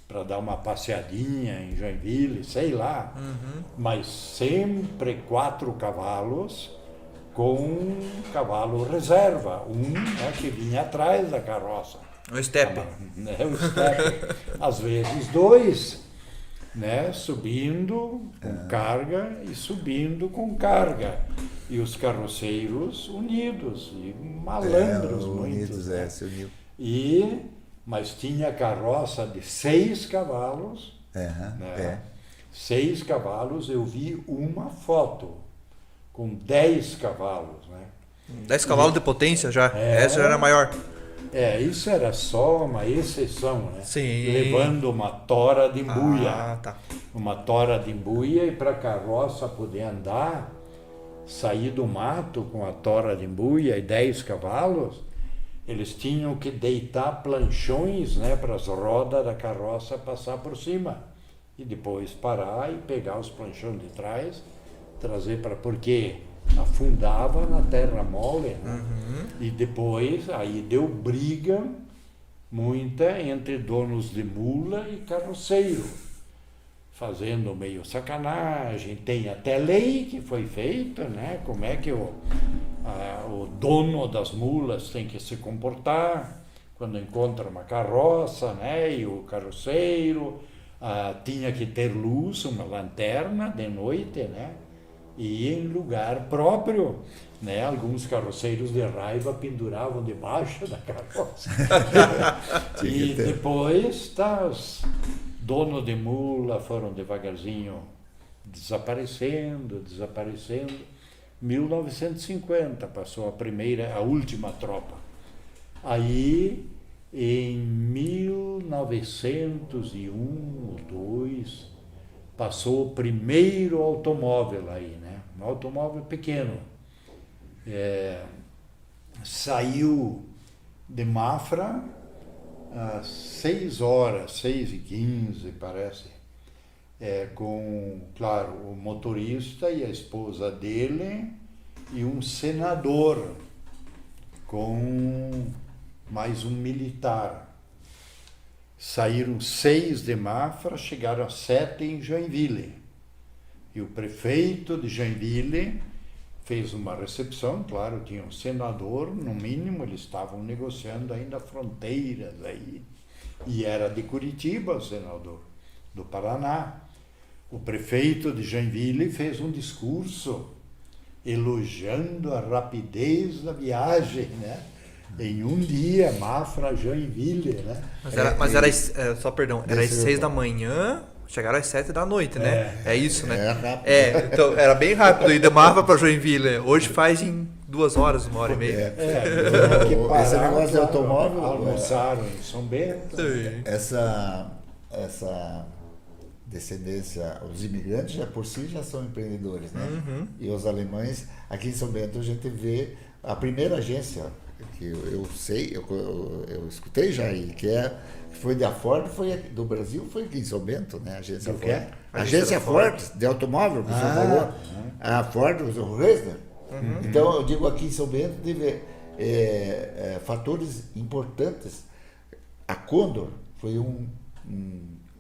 para dar uma passeadinha em Joinville, sei lá, mas sempre 4 cavalos com um cavalo reserva, né, que vinha atrás da carroça. O estepe. O estepe. Às vezes 2, né, subindo com carga e subindo com carga. E os carroceiros unidos, e malandros muitos. Se uniu. Mas tinha carroça de 6 cavalos, né? 6 cavalos, eu vi uma foto com 10 cavalos. Né? 10 cavalos de potência já? Essa já era maior. Isso era só uma exceção, né? Sim. Levando uma tora de embuia. Tá. Uma tora de embuia, e para a carroça poder andar, sair do mato com a tora de embuia e 10 cavalos, eles tinham que deitar planchões, né, para as rodas da carroça passar por cima. E depois parar e pegar os planchões de trás, trazer para... Porque afundava na terra mole, né? E depois aí deu briga muita entre donos de mula e carroceiro, fazendo meio sacanagem. Tem até lei que foi feita, né? Como é que o dono das mulas tem que se comportar quando encontra uma carroça, né? E o carroceiro tinha que ter luz, uma lanterna de noite, né? e em lugar próprio, né? Alguns carroceiros de raiva penduravam debaixo da carroça. E depois os donos de mula foram devagarzinho desaparecendo. 1950 passou a última tropa. Aí, em 1901 ou 2, passou o primeiro automóvel aí, né? Um automóvel pequeno. Saiu de Mafra às 6h, 6h15, parece, com, claro, o motorista e a esposa dele e um senador com mais um militar. Saíram 6 de Mafra, chegaram às 7 em Joinville. E o prefeito de Joinville fez uma recepção, claro, tinha um senador, no mínimo eles estavam negociando ainda fronteiras aí. E era de Curitiba o senador, do Paraná. O prefeito de Joinville fez um discurso elogiando a rapidez da viagem, né? Em um dia, Mafra, Joinville, né? Mas era só perdão, era às 6 da manhã, chegaram às 7 da noite, né? É isso, né? Então era bem rápido, e de Mafra para Joinville. Hoje faz em 2 horas, 1h30. Esse negócio de automóvel. Almoçaram em São Bento. Essa descendência, os imigrantes já por si já são empreendedores, né? Uhum. E os alemães, aqui em São Bento a gente vê a primeira agência que eu escutei já aí, que foi da Ford, foi do Brasil, foi aqui em São Bento, né? A agência Ford. A agência Ford de automóvel, que você falou. A Ford, o Reisner. Uhum. Então eu digo, aqui em São Bento teve fatores importantes. A Condor foi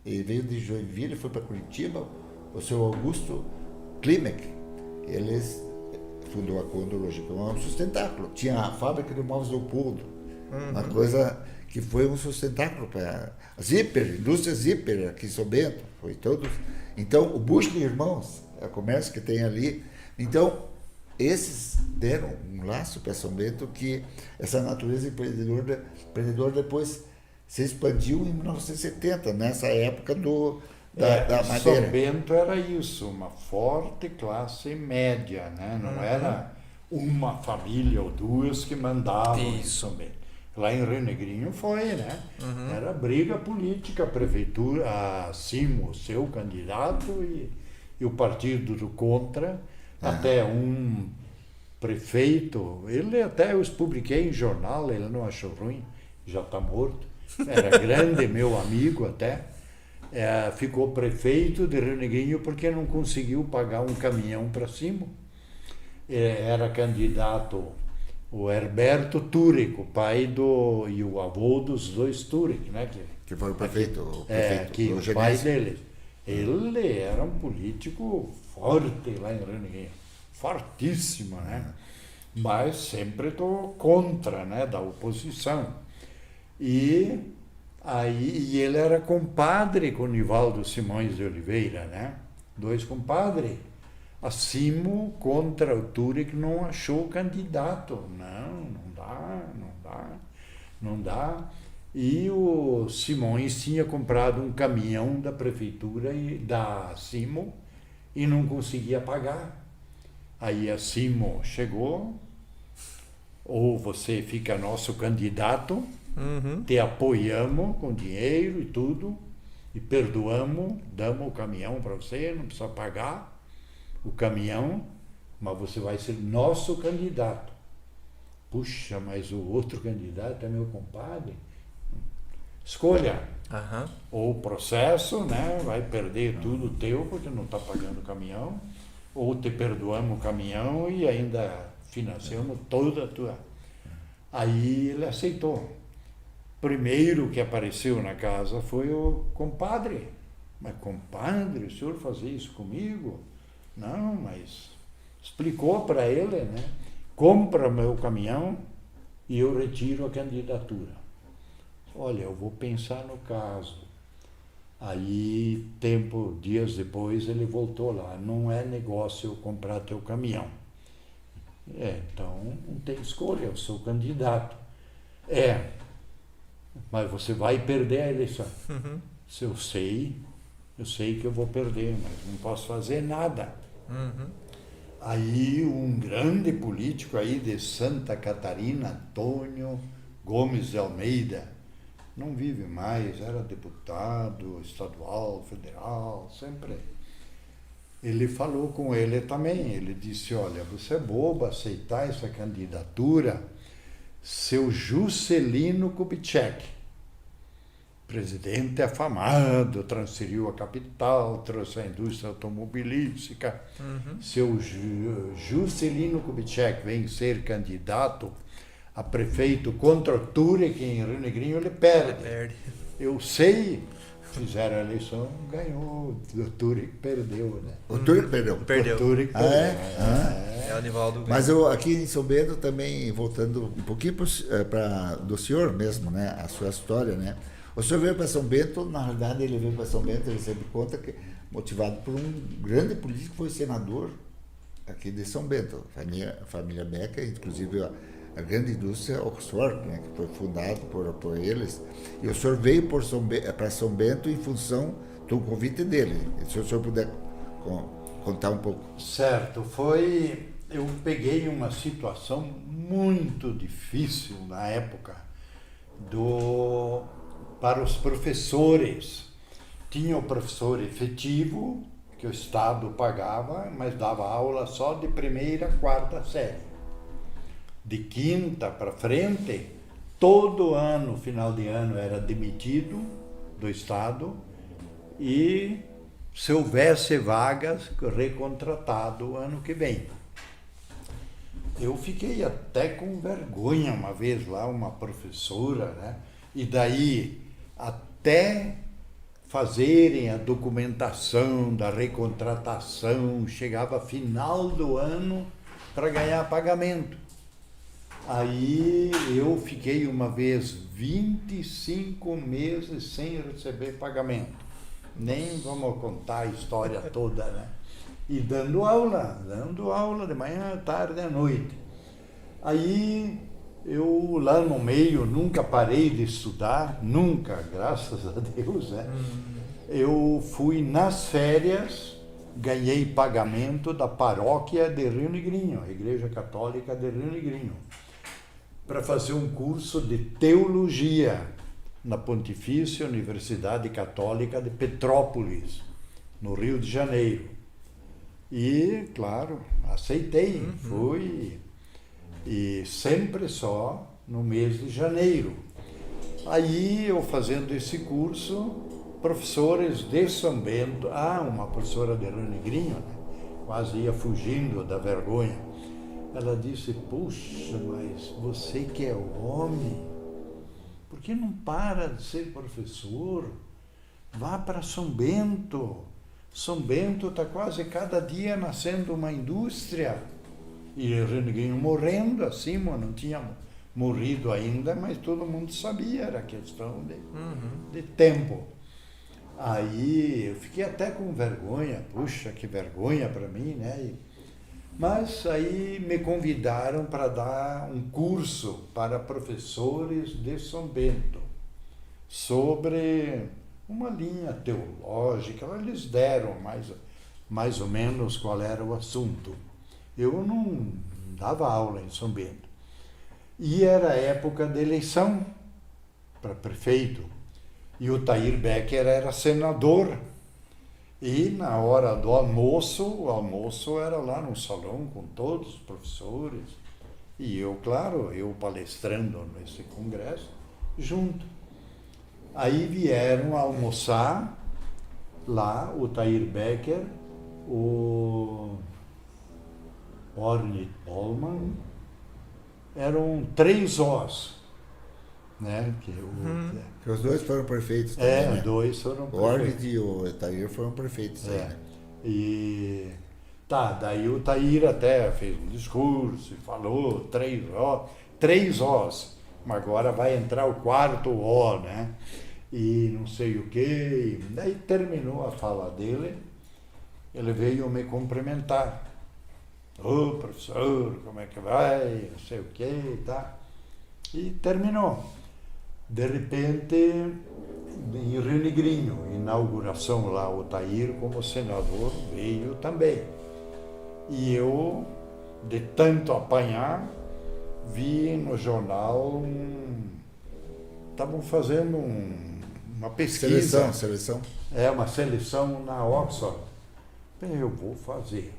ele veio de Joinville, foi para Curitiba, o seu Augusto Klimek, eles fundou a Condor hoje, que é um sustentáculo. Tinha a fábrica de móveis Leopoldo, uma coisa que foi um sustentáculo para a Zipper, indústria Zipper, aqui em São Bento, foi todos. Então, o Bush de Irmãos, é o comércio que tem ali. Então, esses deram um laço para São Bento, que essa natureza empreendedora depois se expandiu em 1970, nessa época da madeira. São Bento era isso, uma forte classe média, né? Não era uma família ou duas que mandavam em São Bento. Lá em Rio Negrinho foi, né? Era briga política, a prefeitura, a Simo, seu candidato, e o partido do contra, até um prefeito, eu publiquei em jornal, ele não achou ruim, já está morto. Era grande, meu amigo até, ficou prefeito de Rio Negrinho porque não conseguiu pagar um caminhão para cima. Era candidato o Herberto Turek, o pai e o avô dos dois Turek, né? Que foi o prefeito. O pai dele. Ele era um político forte lá em Rio Negrinho, fortíssimo, né? Mas sempre estou contra, né, da oposição. E ele era compadre com o Nivaldo Simões de Oliveira, né? 2 compadres. A Simo contra o Turek não achou candidato. Não dá. E o Simões tinha comprado um caminhão da prefeitura e da Simo e não conseguia pagar. Aí a Simo chegou, ou você fica nosso candidato, te apoiamos com dinheiro e tudo, e perdoamos, damos o caminhão para você, não precisa pagar o caminhão, mas você vai ser nosso candidato. Puxa, mas o outro candidato é meu compadre. Escolha. Ou o processo, né, vai perder tudo teu porque não está pagando o caminhão, ou te perdoamos o caminhão e ainda financiamos toda a tua. Aí ele aceitou. Primeiro que apareceu na casa foi o compadre. Mas, compadre, o senhor fazia isso comigo? Não, mas explicou para ele, né? Compra meu caminhão e eu retiro a candidatura. Olha, eu vou pensar no caso. Aí, dias depois, ele voltou lá. Não é negócio eu comprar teu caminhão. Então não tem escolha, eu sou candidato. Mas você vai perder a eleição. Se eu sei que eu vou perder, mas não posso fazer nada. Aí um grande político aí de Santa Catarina, Antônio Gomes de Almeida, não vive mais, era deputado estadual, federal, sempre. Ele falou com ele também, ele disse, olha, você é bobo aceitar essa candidatura, seu Juscelino Kubitschek, presidente afamado, transferiu a capital, trouxe a indústria automobilística. Seu Juscelino Kubitschek vem ser candidato a prefeito contra o Turek em Rio Negrinho, ele perde. Eu sei, fizeram a eleição, ganhou, o Turek perdeu, né? O Turek perdeu? Perdeu. O Turek perdeu. É o Anivaldo. Mas eu aqui em São Bento também, voltando um pouquinho do senhor mesmo, né? A sua história, né? O senhor veio para São Bento, na realidade ele veio para São Bento, ele sempre conta que motivado por um grande político que foi senador aqui de São Bento, a família Becker, inclusive a grande indústria Oxford, né, que foi fundada por eles. E o senhor veio para São Bento em função do convite dele. Se o senhor puder contar um pouco. Certo, eu peguei uma situação muito difícil na época para os professores. Tinha o professor efetivo, que o Estado pagava, mas dava aula só de primeira a quarta série. De quinta para frente, todo ano, final de ano, era demitido do Estado e, se houvesse vagas, recontratado o ano que vem. Eu fiquei até com vergonha uma vez lá, uma professora, né? E daí, até fazerem a documentação da recontratação, chegava final do ano para ganhar pagamento. Aí eu fiquei uma vez 25 meses sem receber pagamento. Nem vamos contar a história toda, né? E dando aula de manhã, tarde, à noite. Aí eu lá no meio nunca parei de estudar, nunca, graças a Deus, né? Eu fui nas férias, ganhei pagamento da paróquia de Rio Negrinho, a Igreja Católica de Rio Negrinho, para fazer um curso de teologia na Pontifícia Universidade Católica de Petrópolis, no Rio de Janeiro. E, claro, aceitei, fui, e sempre só no mês de janeiro. Aí, eu fazendo esse curso, professores de São Bento, uma professora de Rio Negrinho, né, quase ia fugindo da vergonha, ela disse, puxa, mas você que é homem, por que não para de ser professor? Vá para São Bento. São Bento está quase cada dia nascendo uma indústria. E Rio Negrinho morrendo acima, não tinha morrido ainda, mas todo mundo sabia, era questão de tempo. Aí eu fiquei até com vergonha, puxa, que vergonha para mim, né? Mas aí me convidaram para dar um curso para professores de São Bento sobre uma linha teológica. Eles deram mais ou menos qual era o assunto. Eu não dava aula em São Bento. E era época de eleição para prefeito. E o Tair Becker era senador. E na hora do almoço, o almoço era lá no salão com todos os professores. E eu, claro, palestrando nesse congresso, junto. Aí vieram almoçar lá o Tair Becker, o Ornit Pollmann, eram 3 Os, né? Que os dois foram prefeitos também, né? Os dois foram prefeitos. O Ornit e o Tair foram prefeitos aí, né? E daí o Tair até fez um discurso e falou 3 Os, mas agora vai entrar o 4º O, né? e não sei o quê. Daí terminou a fala dele, ele veio me cumprimentar. Ô, professor, como é que vai? Não sei o quê, tá? E terminou. De repente, em Rio Negrinho, inauguração lá, o Otair como senador veio também. E eu, de tanto apanhar, vi no jornal, estavam fazendo uma pesquisa. Seleção. Uma seleção na Oxford. Bem, eu vou fazer.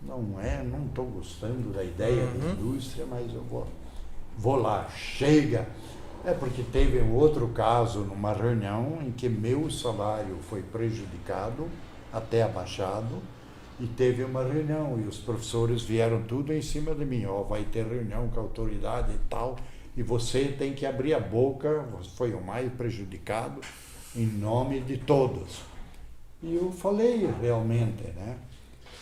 Não estou gostando da ideia da indústria, mas eu vou lá, chega. Porque teve um outro caso numa reunião em que meu salário foi prejudicado, até abaixado, e teve uma reunião e os professores vieram tudo em cima de mim. Vai ter reunião com a autoridade e tal, e você tem que abrir a boca, você foi o mais prejudicado, em nome de todos. E eu falei realmente, né?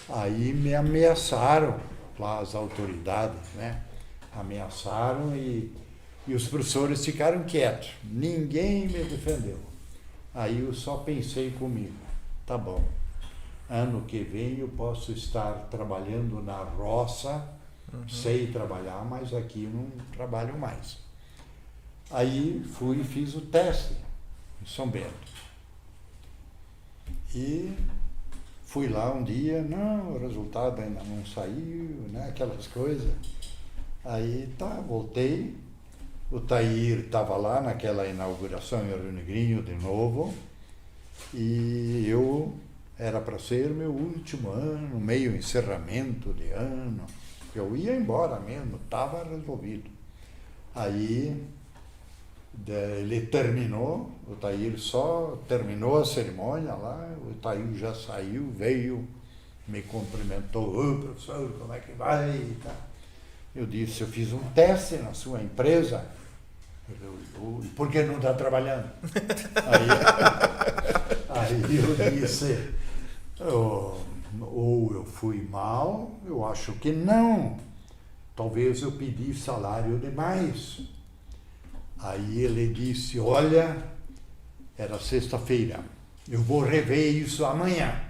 Aí me ameaçaram lá as autoridades, né? Ameaçaram e os professores ficaram quietos. Ninguém me defendeu. Aí eu só pensei comigo, tá bom, ano que vem eu posso estar trabalhando na roça, sei trabalhar, mas aqui não trabalho mais. Aí fui e fiz o teste em São Bento. E fui lá um dia, o resultado ainda não saiu, né? Aquelas coisas. Aí voltei, o Otair estava lá naquela inauguração em Rio Negrinho de novo, e eu era para ser meu último ano, meio encerramento de ano, eu ia embora mesmo, estava resolvido. Aí ele terminou, o Otair só terminou a cerimônia lá, o Otair já saiu, veio, me cumprimentou, professor, como é que vai? E tá. Eu disse, eu fiz um teste na sua empresa. E por que não está trabalhando? Aí eu disse, ou eu fui mal, eu acho que não. Talvez eu pedi salário demais. Aí ele disse, olha, era sexta-feira, eu vou rever isso amanhã.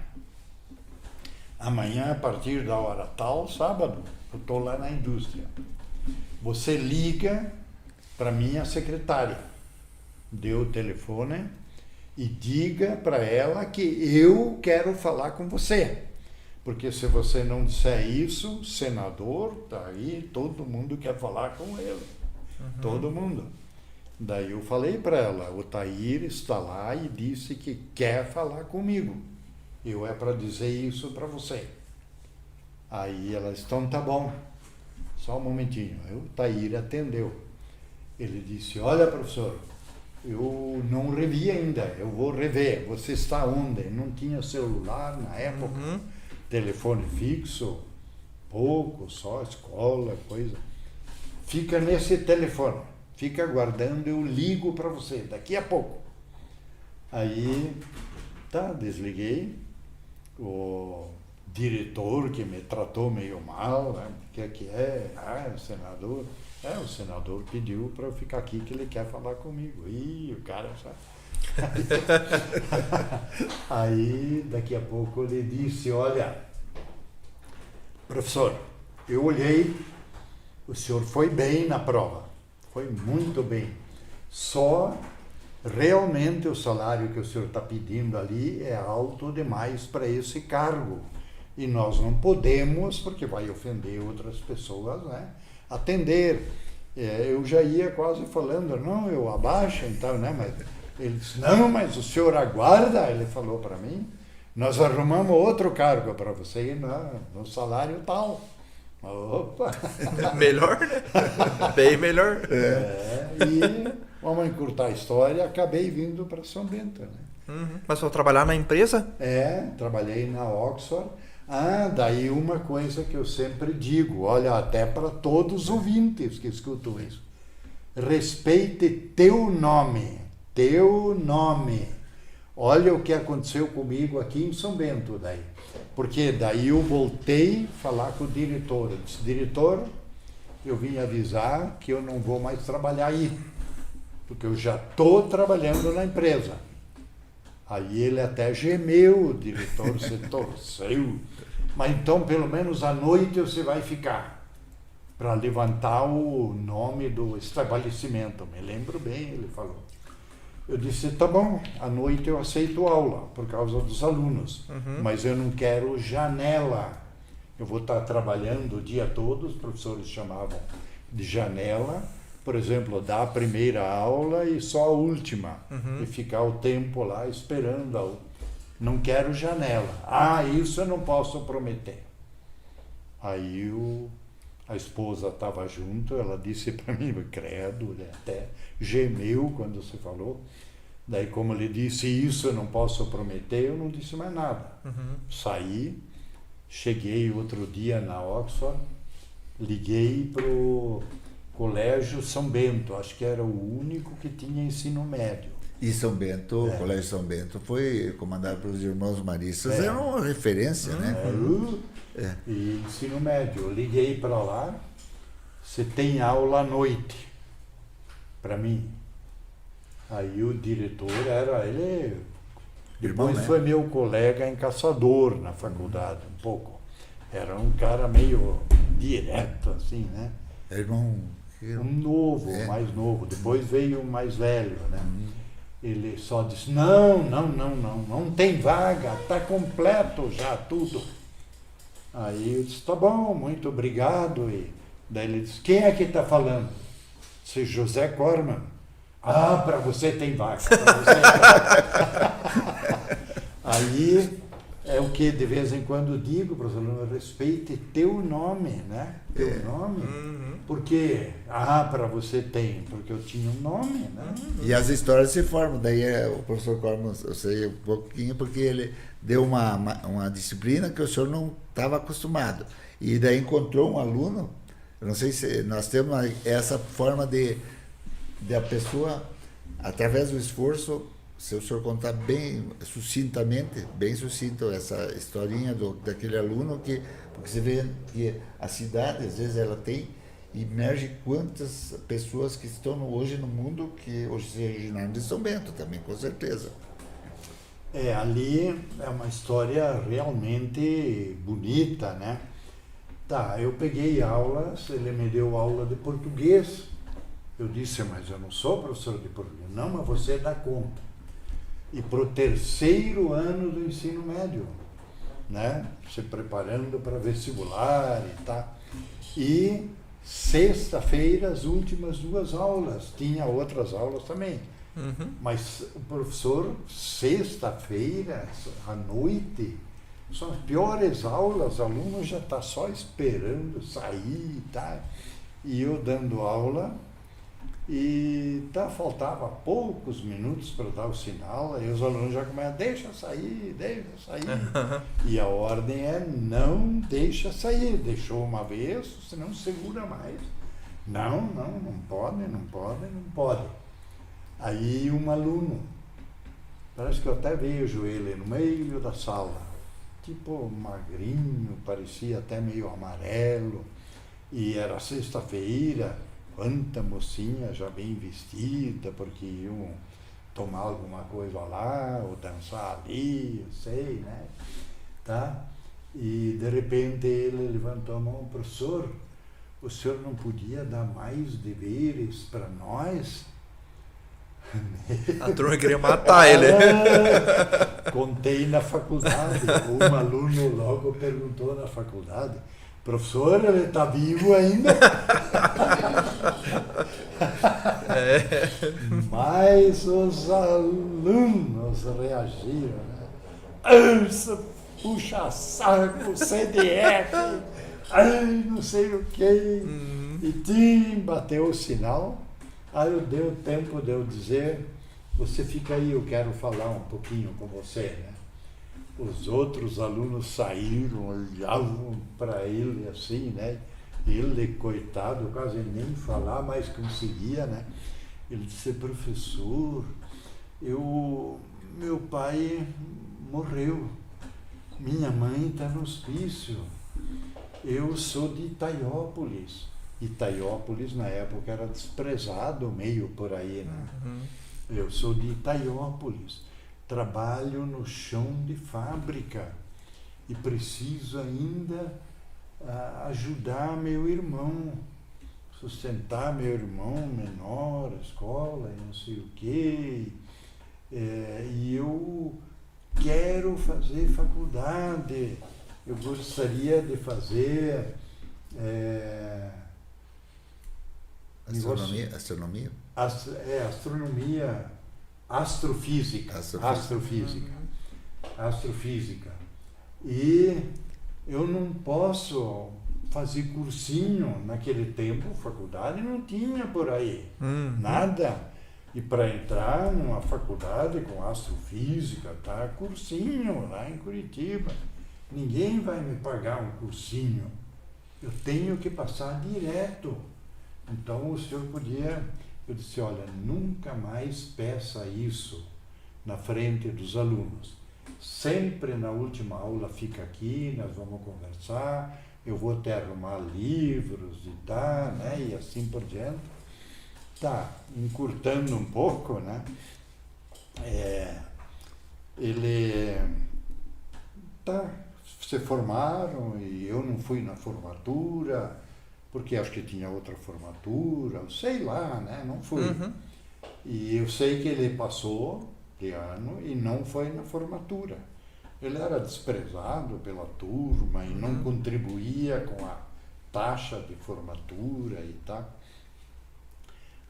Amanhã, a partir da hora tal, sábado, eu estou lá na indústria. Você liga para minha secretária, dê o telefone e diga para ela que eu quero falar com você. Porque se você não disser isso, o senador está aí, todo mundo quer falar com ele. Todo mundo. Daí eu falei para ela, o Otair está lá e disse que quer falar comigo. Eu é para dizer isso para você. Aí ela disse, então tá bom, só um momentinho. O Otair atendeu. Ele disse, olha professor, eu não revi ainda, eu vou rever. Você está onde? Não tinha celular na época, telefone fixo, pouco, só escola, coisa. Fica nesse telefone, fica aguardando, eu ligo para você, daqui a pouco. Aí, desliguei. O diretor que me tratou meio mal, né? Que é? O senador. O senador pediu para eu ficar aqui que ele quer falar comigo. E o cara sabe. Aí, daqui a pouco, ele disse, olha, professor, eu olhei, o senhor foi bem na prova, foi muito bem. Só, realmente, o salário que o senhor está pedindo ali é alto demais para esse cargo. E nós não podemos, porque vai ofender outras pessoas, né? Atender. Eu já ia quase falando, não, eu abaixo e tal, né? Mas ele disse, não, mas o senhor aguarda, ele falou para mim, nós arrumamos outro cargo para você no salário tal. Opa! Melhor, né? Bem melhor. E vamos encurtar a história, acabei vindo para São Bento, né? Mas para trabalhar na empresa? Trabalhei na Oxford. Daí uma coisa que eu sempre digo, olha, até para todos os ouvintes que escutam isso. Respeite teu nome. Olha o que aconteceu comigo aqui em São Bento daí. Porque daí eu voltei a falar com o diretor. Eu disse, diretor, eu vim avisar que eu não vou mais trabalhar aí. porque eu já estou trabalhando na empresa. Aí ele até gemeu, o diretor se torceu. Mas então, pelo menos à noite você vai ficar, para levantar o nome do estabelecimento. Me lembro bem, ele falou. Eu disse, tá bom, à noite eu aceito aula, por causa dos alunos, mas eu não quero janela. Eu vou estar trabalhando o dia todo, os professores chamavam de janela, por exemplo, dar a primeira aula e só a última, e ficar o tempo lá esperando a outra. Não quero janela. Ah, isso eu não posso prometer. Aí a esposa estava junto, ela disse para mim, credo, ele até gemeu quando você falou. Daí, como ele disse, isso eu não posso prometer, eu não disse mais nada. Saí, cheguei outro dia na Oxford, liguei para o Colégio São Bento, acho que era o único que tinha ensino médio. E São Bento, o Colégio São Bento foi comandado pelos irmãos maristas, era uma referência, né? E ensino médio, eu liguei para lá, você tem aula à noite, para mim. Aí o diretor ele depois Irmão, né? foi meu colega em Caçador na faculdade, um pouco. Era um cara meio direto, assim, né? Irmão... Um novo, mais novo. Depois veio o mais velho, né? Ele só disse, não tem vaga, está completo já tudo. Aí eu disse, tá bom, muito obrigado. E daí ele disse, quem é que está falando? Disse, José Corman. Ah, para você tem vaga. Aí é o que de vez em quando digo para os alunos, respeite teu nome, né? Teu nome. Porque, para você tem, porque eu tinha um nome, né? E as histórias se formam. Daí o professor Corman, eu sei um pouquinho, porque ele deu uma disciplina que o senhor não estava acostumado. E daí encontrou um aluno, eu não sei se nós temos essa forma de a pessoa, através do esforço, se o senhor contar bem sucintamente, bem sucinto essa historinha daquele aluno, porque você vê que a cidade, às vezes, ela emerge quantas pessoas que estão hoje no mundo, que hoje se originaram de São Bento também, com certeza. Ali é uma história realmente bonita, né? Tá, eu peguei aulas, ele me deu aula de português. Eu disse, mas eu não sou professor de português. Não, mas você dá conta. E para o terceiro ano do ensino médio, né? Se preparando para vestibular e tal. E sexta-feira, as últimas 2 aulas. Tinha outras aulas também. Mas o professor, sexta-feira, à noite, são as piores aulas. O aluno já está só esperando sair e tal. E eu dando aula. E faltava poucos minutos para dar o sinal, aí os alunos já começam, deixa sair. E a ordem é não deixa sair. Deixou uma vez, senão segura mais. Não pode. Aí um aluno, parece que eu até vejo ele no meio da sala, tipo magrinho, parecia até meio amarelo, e era sexta-feira. Quanta mocinha já bem vestida, porque iam tomar alguma coisa lá, ou dançar ali, eu sei, né? Tá? E de repente ele levantou a mão, professor, o senhor não podia dar mais deveres para nós? A turma queria matar ele. Contei na faculdade, um aluno logo perguntou na faculdade, professor, ele está vivo ainda? Mas os alunos reagiram, né? Puxa saco, CDF, não sei o quê. E bateu o sinal. Aí deu tempo de eu dizer, você fica aí, eu quero falar um pouquinho com você, né? Os outros alunos saíram, olhavam para ele assim, né? Ele, coitado, quase nem falar, mas conseguia, né? Ele disse, professor, meu pai morreu, minha mãe está no hospício, eu sou de Itaiópolis, Itaiópolis, na época, era desprezado, meio por aí, né? Eu sou de Itaiópolis, trabalho no chão de fábrica e preciso ainda ajudar meu irmão, sustentar meu irmão menor, escola e não sei o quê. E eu quero fazer faculdade, eu gostaria de fazer Astronomia? Astronomia, astrofísica. Astrofísica. E eu não posso fazer cursinho naquele tempo, faculdade não tinha por aí, nada. E para entrar numa faculdade com astrofísica, tá? Cursinho lá em Curitiba. Ninguém vai me pagar um cursinho. Eu tenho que passar direto. Então o senhor podia... Eu disse, olha, nunca mais peça isso na frente dos alunos. Sempre na última aula fica aqui, nós vamos conversar, eu vou até arrumar livros e tá, né? E assim por diante. Tá, encurtando um pouco, né? Se formaram e eu não fui na formatura, porque acho que tinha outra formatura, sei lá, né? Não fui. E eu sei que ele passou de ano e não foi na formatura. Ele era desprezado pela turma e não contribuía com a taxa de formatura e tal.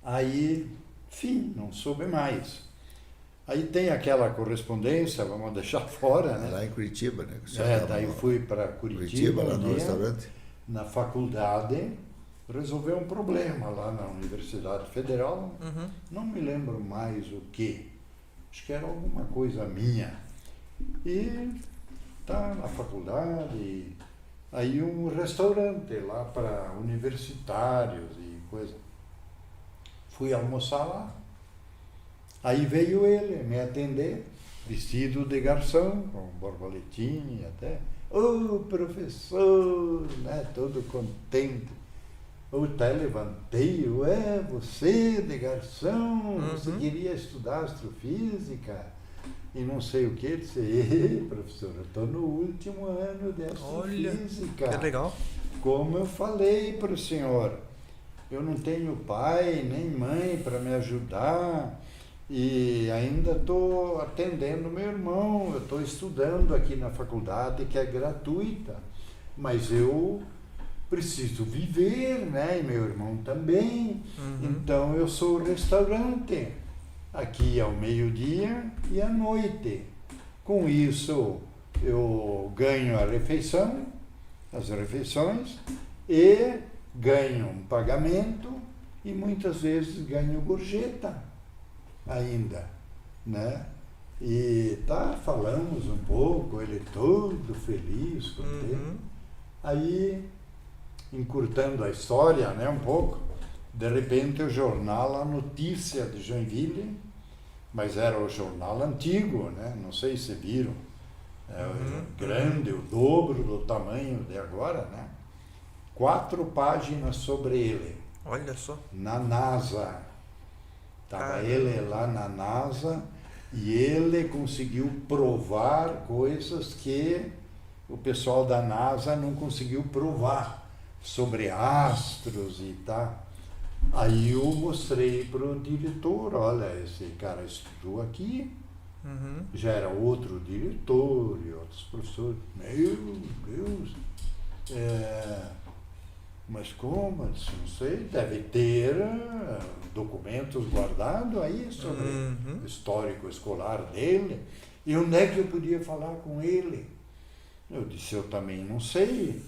Aí, enfim, não soube mais. Aí tem aquela correspondência, vamos deixar fora, né? Lá em Curitiba, né? Daí eu fui para Curitiba, lá no restaurante. Na faculdade, resolver um problema lá na Universidade Federal. Não me lembro mais o que. Acho que era alguma coisa minha. E tá na faculdade, aí um restaurante lá para universitários e coisa. Fui almoçar lá. Aí veio ele me atender, vestido de garçom, com borboletinha até. Ô, professor, né, todo contente. Eu até levantei, você de garçom, você queria estudar astrofísica e não sei o que. Ele disse, professor, eu estou no último ano de astrofísica. Olha, que legal. Como eu falei para o senhor, eu não tenho pai nem mãe para me ajudar e ainda estou atendendo meu irmão, eu estou estudando aqui na faculdade que é gratuita, mas eu preciso viver, né? E meu irmão também, então eu sou restaurante, aqui ao meio-dia e à noite. Com isso eu ganho a refeição, as refeições e ganho um pagamento e muitas vezes ganho gorjeta ainda, né? E falamos um pouco, ele todo feliz, contente. Aí, encurtando a história, né, um pouco, de repente o jornal A Notícia de Joinville, mas era o jornal antigo, né? Não sei se viram, grande, o dobro do tamanho de agora, né? 4 páginas sobre ele. Olha só. Na NASA. Estava ele lá na NASA e ele conseguiu provar coisas que o pessoal da NASA não conseguiu provar sobre astros e tal. Aí eu mostrei para o diretor, olha, esse cara estudou aqui, já era outro diretor e outros professores. Meu Deus, mas como? Eu disse, não sei, deve ter documentos guardados aí sobre o histórico escolar dele. E onde é que eu podia falar com ele? Eu disse, eu também não sei.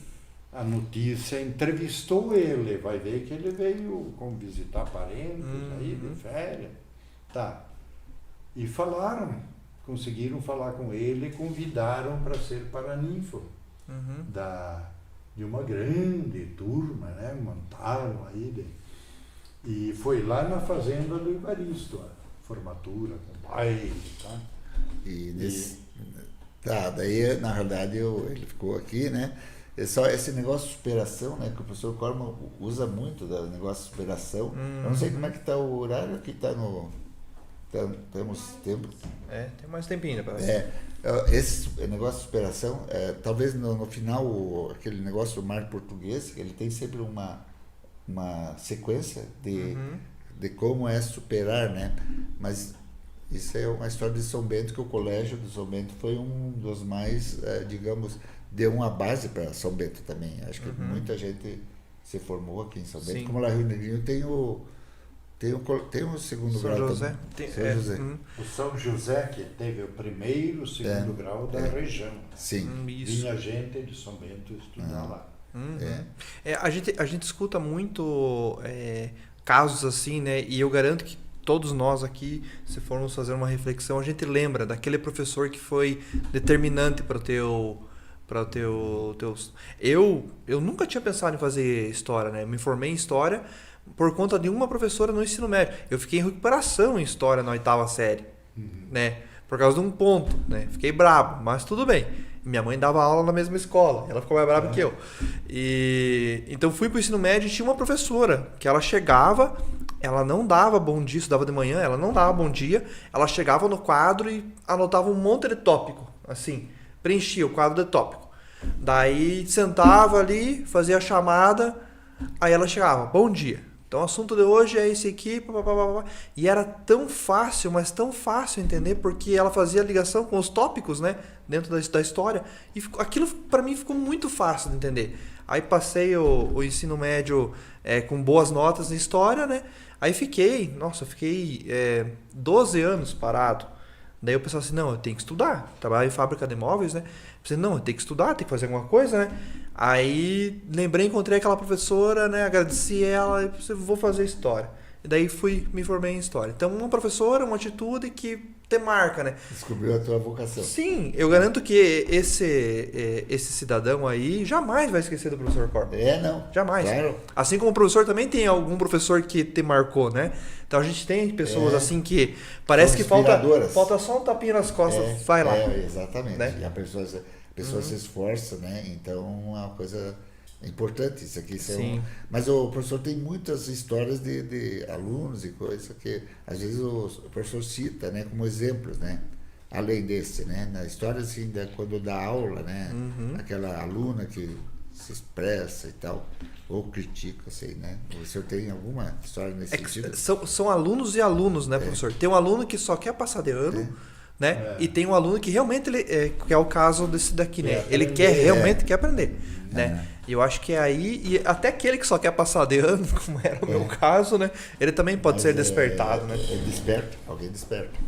A notícia entrevistou ele, vai ver que ele veio visitar parentes aí de férias. Tá. E falaram, conseguiram falar com ele e convidaram para ser paraninfo de uma grande turma, né? Montaram aí. E foi lá na fazenda do Evaristo, a formatura, com baile, tá? Daí, na realidade, ele ficou aqui, né? só esse negócio de superação, né? Que o professor Corman usa muito do negócio de superação. Eu não sei como é que está o horário, que está no... Temos tempo. Tem mais tempinho, né? Esse negócio de superação, talvez no final, aquele negócio do mar português, ele tem sempre uma sequência de como é superar, né? Mas isso é uma história de São Bento, que o colégio de São Bento foi um dos mais, digamos, deu uma base para São Bento também. Acho que muita gente se formou aqui em São Bento. Sim. Como lá Rio Negrinho tem o segundo São grau José. São José. O São José, que teve o primeiro, segundo grau da região. Sim. Vinha gente de São Bento estudar lá. A gente escuta muito casos assim, né? E eu garanto que todos nós aqui, se formos fazer uma reflexão, a gente lembra daquele professor que foi determinante para o teu... Eu nunca tinha pensado em fazer história, né? Eu me formei em história por conta de uma professora no ensino médio. Eu fiquei em recuperação em história na 8ª série, né? Por causa de um ponto, né? Fiquei brabo, mas tudo bem. Minha mãe dava aula na mesma escola, ela ficou mais brava que eu. Então fui pro ensino médio e tinha uma professora que ela chegava, ela não dava bom dia, estudava de manhã, ela não dava bom dia, ela chegava no quadro e anotava um monte de tópico, assim, preenchia o quadro de tópico. Daí sentava ali, fazia a chamada, aí ela chegava, bom dia. Então o assunto de hoje é esse aqui, e era tão fácil, mas tão fácil entender, porque ela fazia ligação com os tópicos, né, dentro da história, e aquilo para mim ficou muito fácil de entender. Aí passei o ensino médio com boas notas em história, né, aí fiquei 12 anos parado. Daí eu pensava assim, não, eu tenho que estudar, trabalhar em fábrica de móveis, né, pensei, não, eu tenho que estudar, tenho que fazer alguma coisa, né. Aí encontrei aquela professora, né? Agradeci ela e pensei, vou fazer história. E daí me formei em história. Então, uma professora, uma atitude que te marca, né? Descobriu a tua vocação. Sim, eu garanto que esse cidadão aí jamais vai esquecer do professor Corman. Não. Jamais. Claro. Assim como o professor também tem algum professor que te marcou, né? Então a gente tem pessoas assim que parece que falta só um tapinha nas costas, vai lá. Exatamente. Né? E a pessoa se esforça, né? Então é uma coisa importante isso aqui. Mas o professor tem muitas histórias de alunos e coisas que às vezes o professor cita, né, como exemplos, né? Além desse, né? Na história assim, quando dá aula, né? Aquela aluna que se expressa e tal, ou critica, assim, né? O senhor tem alguma história nesse sentido? São alunos e alunos, né, professor? Tem um aluno que só quer passar de ano. Né? E tem um aluno que realmente que é o caso desse daqui, né? Ele realmente quer aprender, né? E eu acho que é aí, e até aquele que só quer passar de ano, como era o meu caso, né? Ele também pode ser despertado, né? Alguém desperta.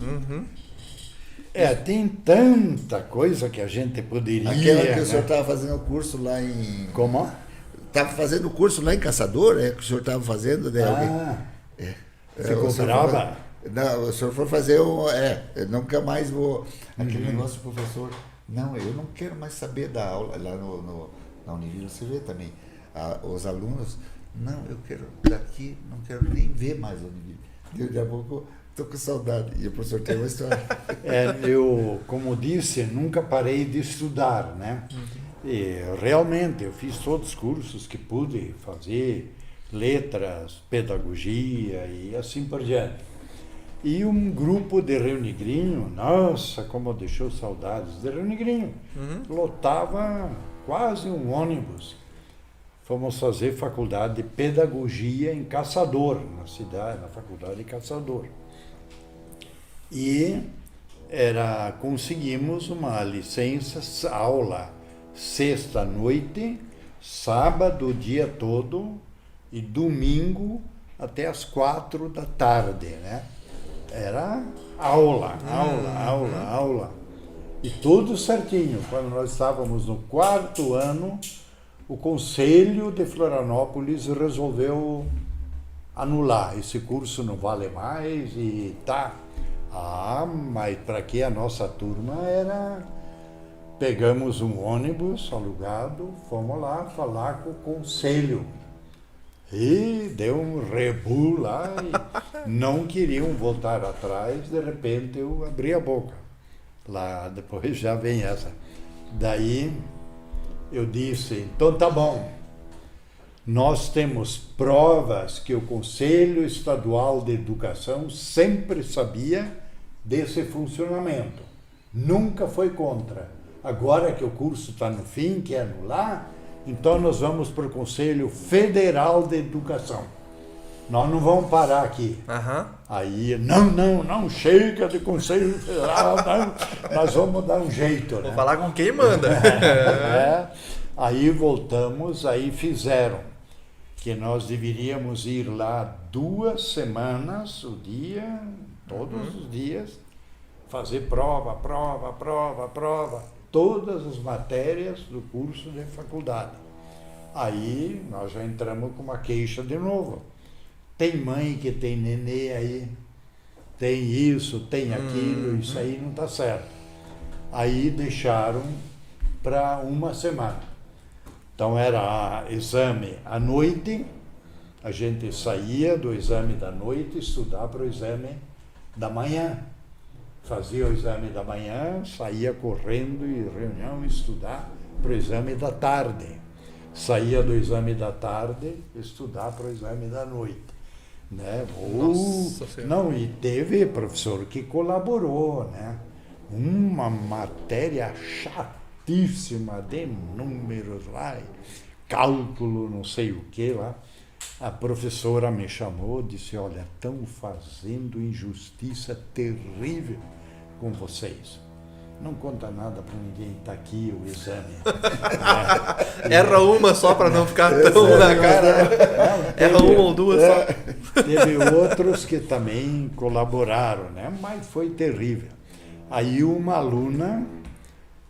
Tem tanta coisa que a gente poderia... Aquela que o senhor estava fazendo o curso lá em... Como? Estava fazendo o curso lá em Caçador, que o senhor estava fazendo, né? Ficou brava? Não, o senhor for fazer eu nunca mais vou... Aquele negócio do professor... Não, eu não quero mais saber da aula. Lá na Univille você vê também. Os alunos... Não, eu quero daqui, não quero nem ver mais a Univille. Daqui a pouco estou com saudade. E o professor tem uma história. Eu, como disse, nunca parei de estudar, né? E realmente eu fiz todos os cursos que pude fazer. Letras, pedagogia e assim por diante. E um grupo de Rio Negrinho, nossa, como deixou saudades de Rio Negrinho. Lotava quase um ônibus. Fomos fazer faculdade de pedagogia em Caçador, na faculdade de Caçador. E conseguimos uma licença, aula sexta-noite, sábado o dia todo e domingo até as 4 da tarde, né? Era aula. E tudo certinho. Quando nós estávamos no 4º ano, o Conselho de Florianópolis resolveu anular. Esse curso não vale mais e tá. Mas para que a nossa turma era... Pegamos um ônibus alugado, fomos lá falar com o Conselho. E deu um rebu lá e não queriam voltar atrás. De repente eu abri a boca. Lá depois já vem essa. Daí Eu disse, então tá bom. Nós temos provas que o Conselho Estadual de Educação sempre sabia desse funcionamento. Nunca foi contra. Agora que o curso está no fim, quer anular, então nós vamos para o Conselho Federal de Educação. Nós não vamos parar aqui. Aham. Aí, não, chega de Conselho Federal, não, nós vamos dar um jeito. Vou Né? falar com quem manda. Aí voltamos, aí fizeram que nós deveríamos ir lá 2 semanas, o dia, todos os dias, fazer prova, todas as matérias do curso de faculdade. Aí nós já entramos com uma queixa de novo. Tem mãe que tem nenê aí, tem isso, tem aquilo, isso aí não está certo. Aí deixaram para 1 semana. Então era exame à noite, a gente saía do exame da noite estudar para o exame da manhã. Fazia o exame da manhã, saía correndo e reunião estudar para o exame da tarde. Saía do exame da tarde, estudar para o exame da noite. Né? Não, e teve professor que colaborou, né? Uma matéria chatíssima de números lá, cálculo, não sei o que lá. A professora me chamou e disse, olha, estão fazendo injustiça terrível com vocês. Não conta nada para ninguém, está aqui o exame. Erra uma só para não ficar tão na cara. Erra uma ou 2 só. Teve outros que também colaboraram, né? Mas foi terrível. Aí uma aluna,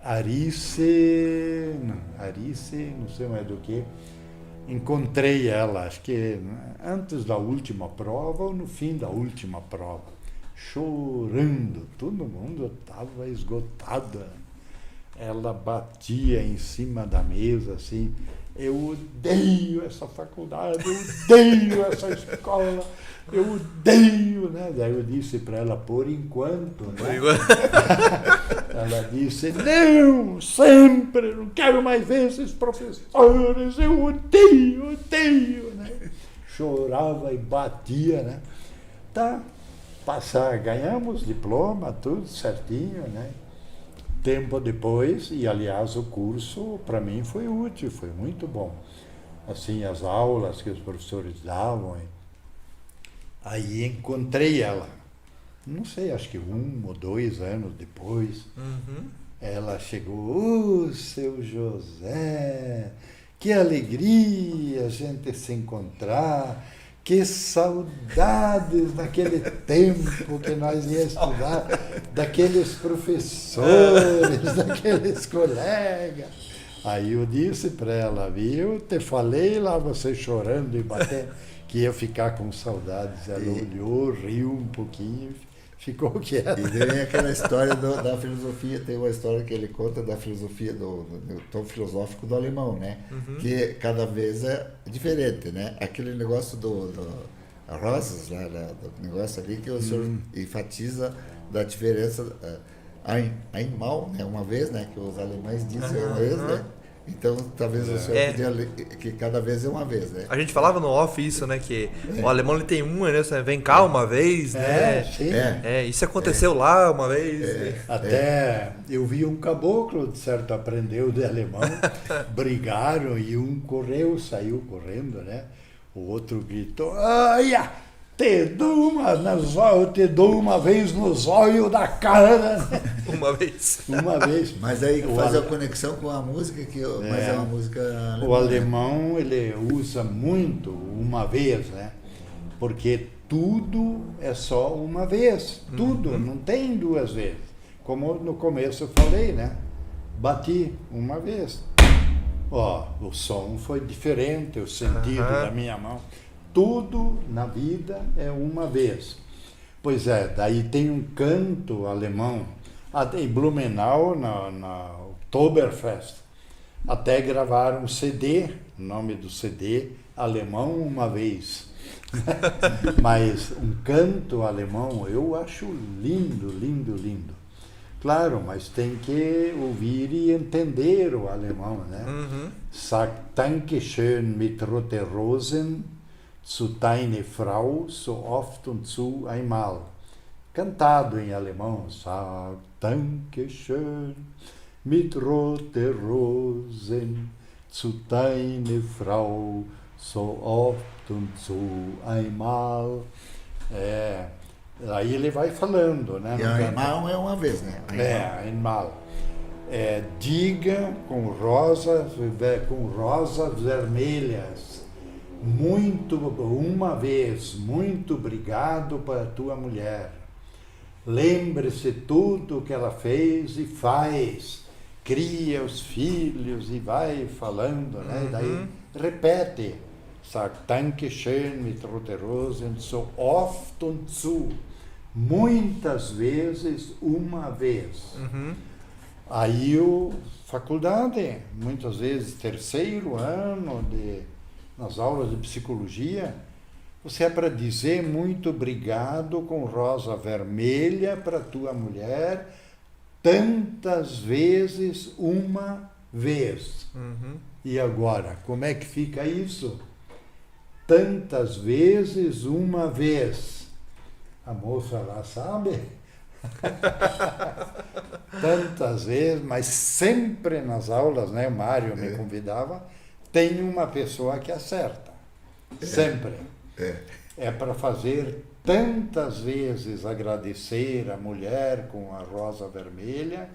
Arice, não sei mais do que, encontrei ela, acho que antes da última prova ou no fim da última prova, chorando, todo mundo estava esgotado. Ela batia em cima da mesa assim, eu odeio essa faculdade, eu odeio essa escola, eu odeio, né? Daí eu disse para ela, por enquanto, né? Ela disse, não, sempre, não quero mais ver esses professores, eu odeio, né? Chorava e batia, né? Tá, ganhamos diploma, tudo certinho, né? Tempo depois, e aliás o curso para mim foi útil, foi muito bom. Assim, as aulas que os professores davam. Aí encontrei ela, não sei, acho que 1 ou 2 anos depois, ela chegou, seu José, que alegria a gente se encontrar, que saudades daquele tempo que nós ia estudar, daqueles professores, daqueles colegas. Aí eu disse para ela, viu, te falei lá, você chorando e batendo, que ia ficar com saudades. Ela olhou, riu um pouquinho, ficou quieta. E vem aquela história da filosofia, tem uma história que ele conta da filosofia, do tom filosófico do alemão, né? Que cada vez é diferente, né? Aquele negócio do Rosas, né? Do negócio ali que o senhor enfatiza da diferença einmal, né? Uma vez, né? Que os alemães dizem uma vez, né? Então, talvez o senhor podia ler que cada vez é uma vez, né? A gente falava no off isso, né? Que o alemão ele tem uma, né? Vem cá uma vez, né? Sim. Isso aconteceu lá uma vez. Até eu vi um caboclo, de certo, aprendeu de alemão, brigaram e um saiu correndo, né? O outro gritou, te dou uma vez no zóio da cara. Uma vez. Mas aí faz a conexão com a música, mas é uma música alemã. O alemão, ele usa muito uma vez, né? Porque tudo é só uma vez. Tudo, não tem 2 vezes. Como no começo eu falei, né? Bati uma vez. O som foi diferente, o sentido da minha mão. Tudo na vida é uma vez. Pois é, daí tem um canto alemão, em Blumenau, na Oktoberfest, até gravaram um CD, o nome do CD, Alemão Uma Vez. Mas um canto alemão eu acho lindo. Claro, mas tem que ouvir e entender o alemão, né? Sagt danke schön mit roter Rosen zu deine Frau so oft und zu einmal. Cantado em alemão. Sagt danke schön mit roter Rosen zu deine Frau so oft und zu einmal. Aí ele vai falando, né? E einmal é uma vez, né? Einmal. Diga com rosas vermelhas, uma vez, muito obrigado para a tua mulher. Lembre-se tudo que ela fez e faz, cria os filhos e vai falando, né? Daí repete, sagt danke schön mit roter Rosen so oft und zu, muitas vezes, uma vez. Aí faculdade, muitas vezes terceiro ano nas aulas de psicologia, você é para dizer muito obrigado com rosa vermelha para tua mulher, tantas vezes, uma vez. E agora, como é que fica isso? Tantas vezes, uma vez. A moça lá sabe? Tantas vezes, mas sempre nas aulas, né? O Mário me convidava, tem uma pessoa que acerta. Sempre. É para fazer tantas vezes agradecer a mulher com a rosa vermelha,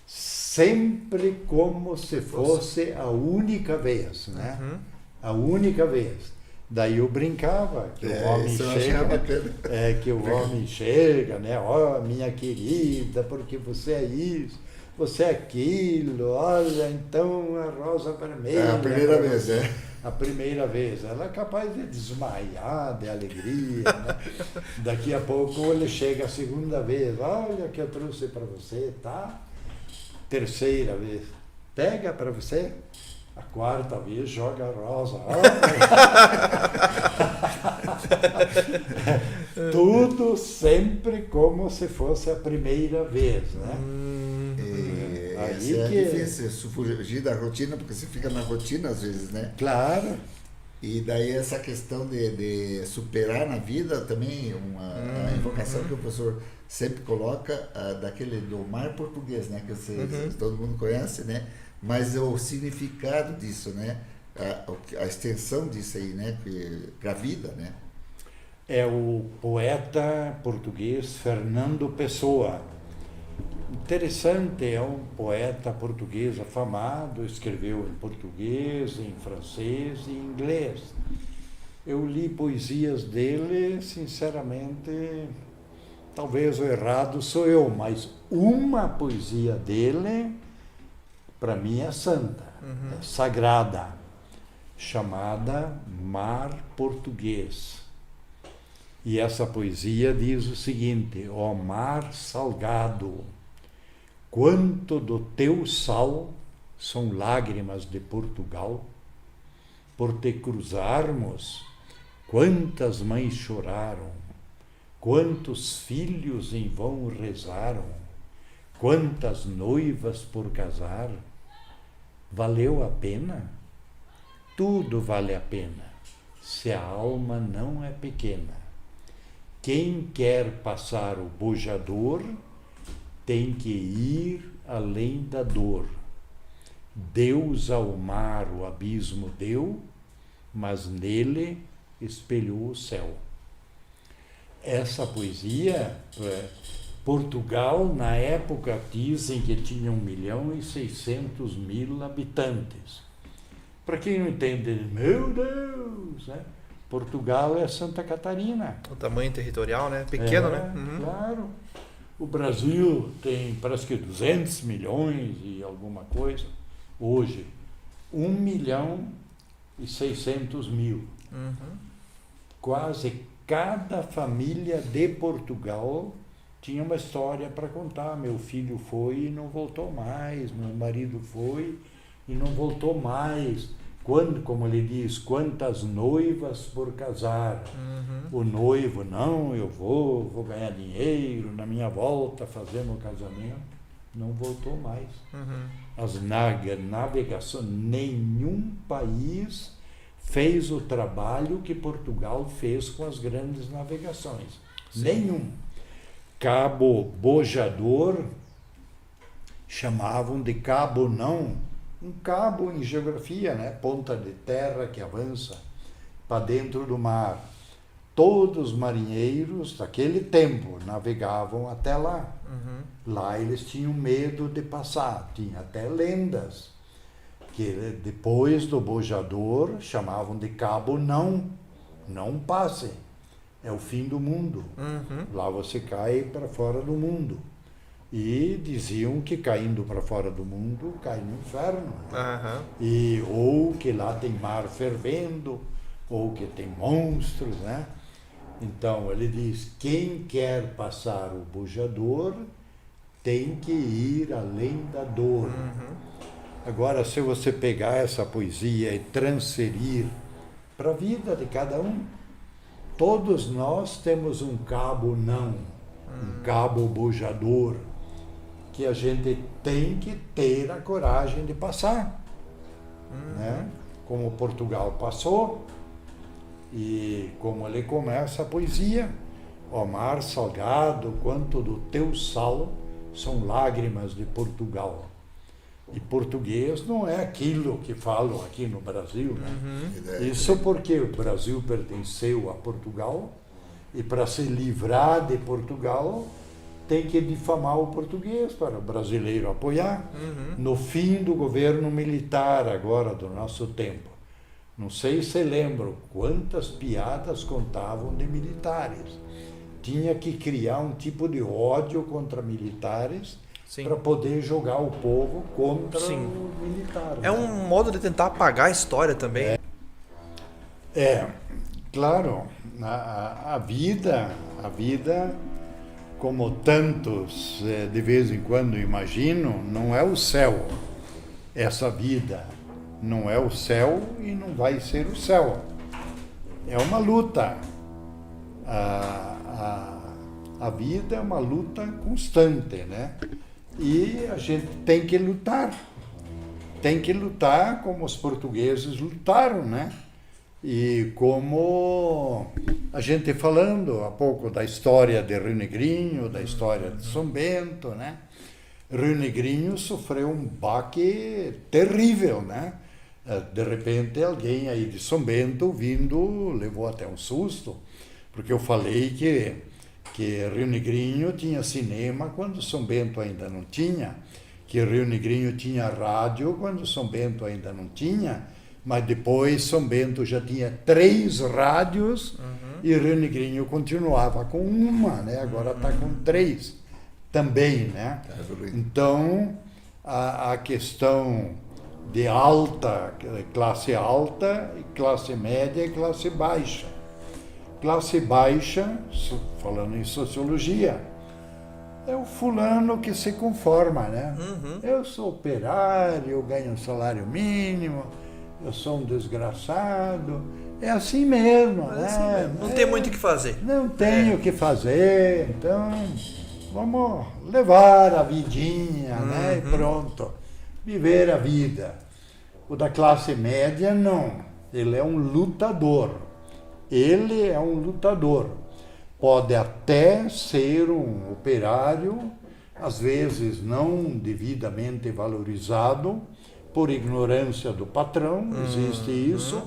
sempre como se fosse a única vez, né? A única vez. Daí eu brincava que o homem chega, né? Ó, minha querida, porque você é isso, você é aquilo, olha, então a rosa vermelha. É a primeira vez, A primeira vez. Ela é capaz de desmaiar de alegria, né? Daqui a pouco ele chega a segunda vez, olha que eu trouxe para você, tá? Terceira vez, pega para você. A quarta vez joga a rosa. Tudo sempre como se fosse a primeira vez, né? Aí é difícil fugir da rotina, porque você fica na rotina às vezes, né? Claro. E daí essa questão de superar na vida também, a invocação que o professor sempre coloca, daquele do mar português, né? Que todo mundo conhece, né? Mas o significado disso, né? A extensão disso aí, né? Para a vida, né? É o poeta português Fernando Pessoa. Interessante, é um poeta português afamado, escreveu em português, em francês e em inglês. Eu li poesias dele, sinceramente, talvez o errado sou eu, mas uma poesia dele, para mim, é santa, é sagrada, chamada Mar Português. E essa poesia diz o seguinte: ó mar salgado, quanto do teu sal são lágrimas de Portugal, por te cruzarmos, quantas mães choraram, quantos filhos em vão rezaram, quantas noivas por casar. Valeu a pena? Tudo vale a pena, se a alma não é pequena. Quem quer passar o bojador tem que ir além da dor. Deus ao mar o abismo deu, mas nele espelhou o céu. Essa poesia, Portugal, na época, dizem que tinha 1.600.000 habitantes. Para quem não entende, meu Deus, né? Portugal é Santa Catarina. O tamanho territorial, né? Pequeno, né? Claro. O Brasil tem parece que 200 milhões e alguma coisa. Hoje, 1.600.000. Quase cada família de Portugal tinha uma história para contar. Meu filho foi e não voltou mais. Meu marido foi e não voltou mais. como ele diz, quantas noivas por casar. O noivo, não, eu vou ganhar dinheiro, na minha volta fazemos o casamento. Não voltou mais. As navegações, nenhum país fez o trabalho que Portugal fez com as grandes navegações. Sim. Nenhum. Cabo Bojador, chamavam de cabo não, um cabo em geografia, né? Ponta de terra que avança para dentro do mar. Todos os marinheiros daquele tempo navegavam até lá. Lá eles tinham medo de passar, tinha até lendas que depois do Bojador chamavam de cabo não passe, é o fim do mundo. Lá você cai para fora do mundo. E diziam que caindo para fora do mundo cai no inferno. E, ou que lá tem mar fervendo, ou que tem monstros, né? Então ele diz, quem quer passar o Bojador tem que ir além da dor. Agora, se você pegar essa poesia e transferir para a vida de cada um, todos nós temos um cabo não, um cabo bojador, que a gente tem que ter a coragem de passar. Né? Como Portugal passou, e como ele começa a poesia, ó mar salgado, quanto do teu sal são lágrimas de Portugal. E português não é aquilo que falam aqui no Brasil. Né? Isso porque o Brasil pertenceu a Portugal, e para se livrar de Portugal tem que difamar o português para o brasileiro apoiar. No fim do governo militar agora do nosso tempo, não sei se lembram quantas piadas contavam de militares. Tinha que criar um tipo de ódio contra militares para poder jogar o povo contra os militares. É um modo de tentar apagar a história também. Claro, a vida, como tantos de vez em quando imaginam, não é o céu. Essa vida não é o céu e não vai ser o céu. É uma luta. A vida é uma luta constante, né? E a gente tem que lutar. Tem que lutar como os portugueses lutaram, né? E como a gente falando há pouco da história de Rio Negrinho, da história de São Bento, né? Rio Negrinho sofreu um baque terrível, né? De repente alguém aí de São Bento vindo levou até um susto, porque eu falei que Rio Negrinho tinha cinema quando São Bento ainda não tinha, que Rio Negrinho tinha rádio quando São Bento ainda não tinha, mas depois São Bento já tinha 3 rádios e Rio Negrinho continuava com uma, né? Agora está com 3 também, né? Então, a questão de classe alta, classe média e classe baixa. Classe baixa, falando em sociologia, é o fulano que se conforma, né? Eu sou operário, eu ganho um salário mínimo, eu sou um desgraçado. É assim mesmo, né? Assim, não tem muito o que fazer. Não tenho o que fazer, então vamos levar a vidinha, né? E pronto. Viver a vida. O da classe média, não. Ele é um lutador. Ele é um lutador. Pode até ser um operário, às vezes não devidamente valorizado, por ignorância do patrão, existe isso,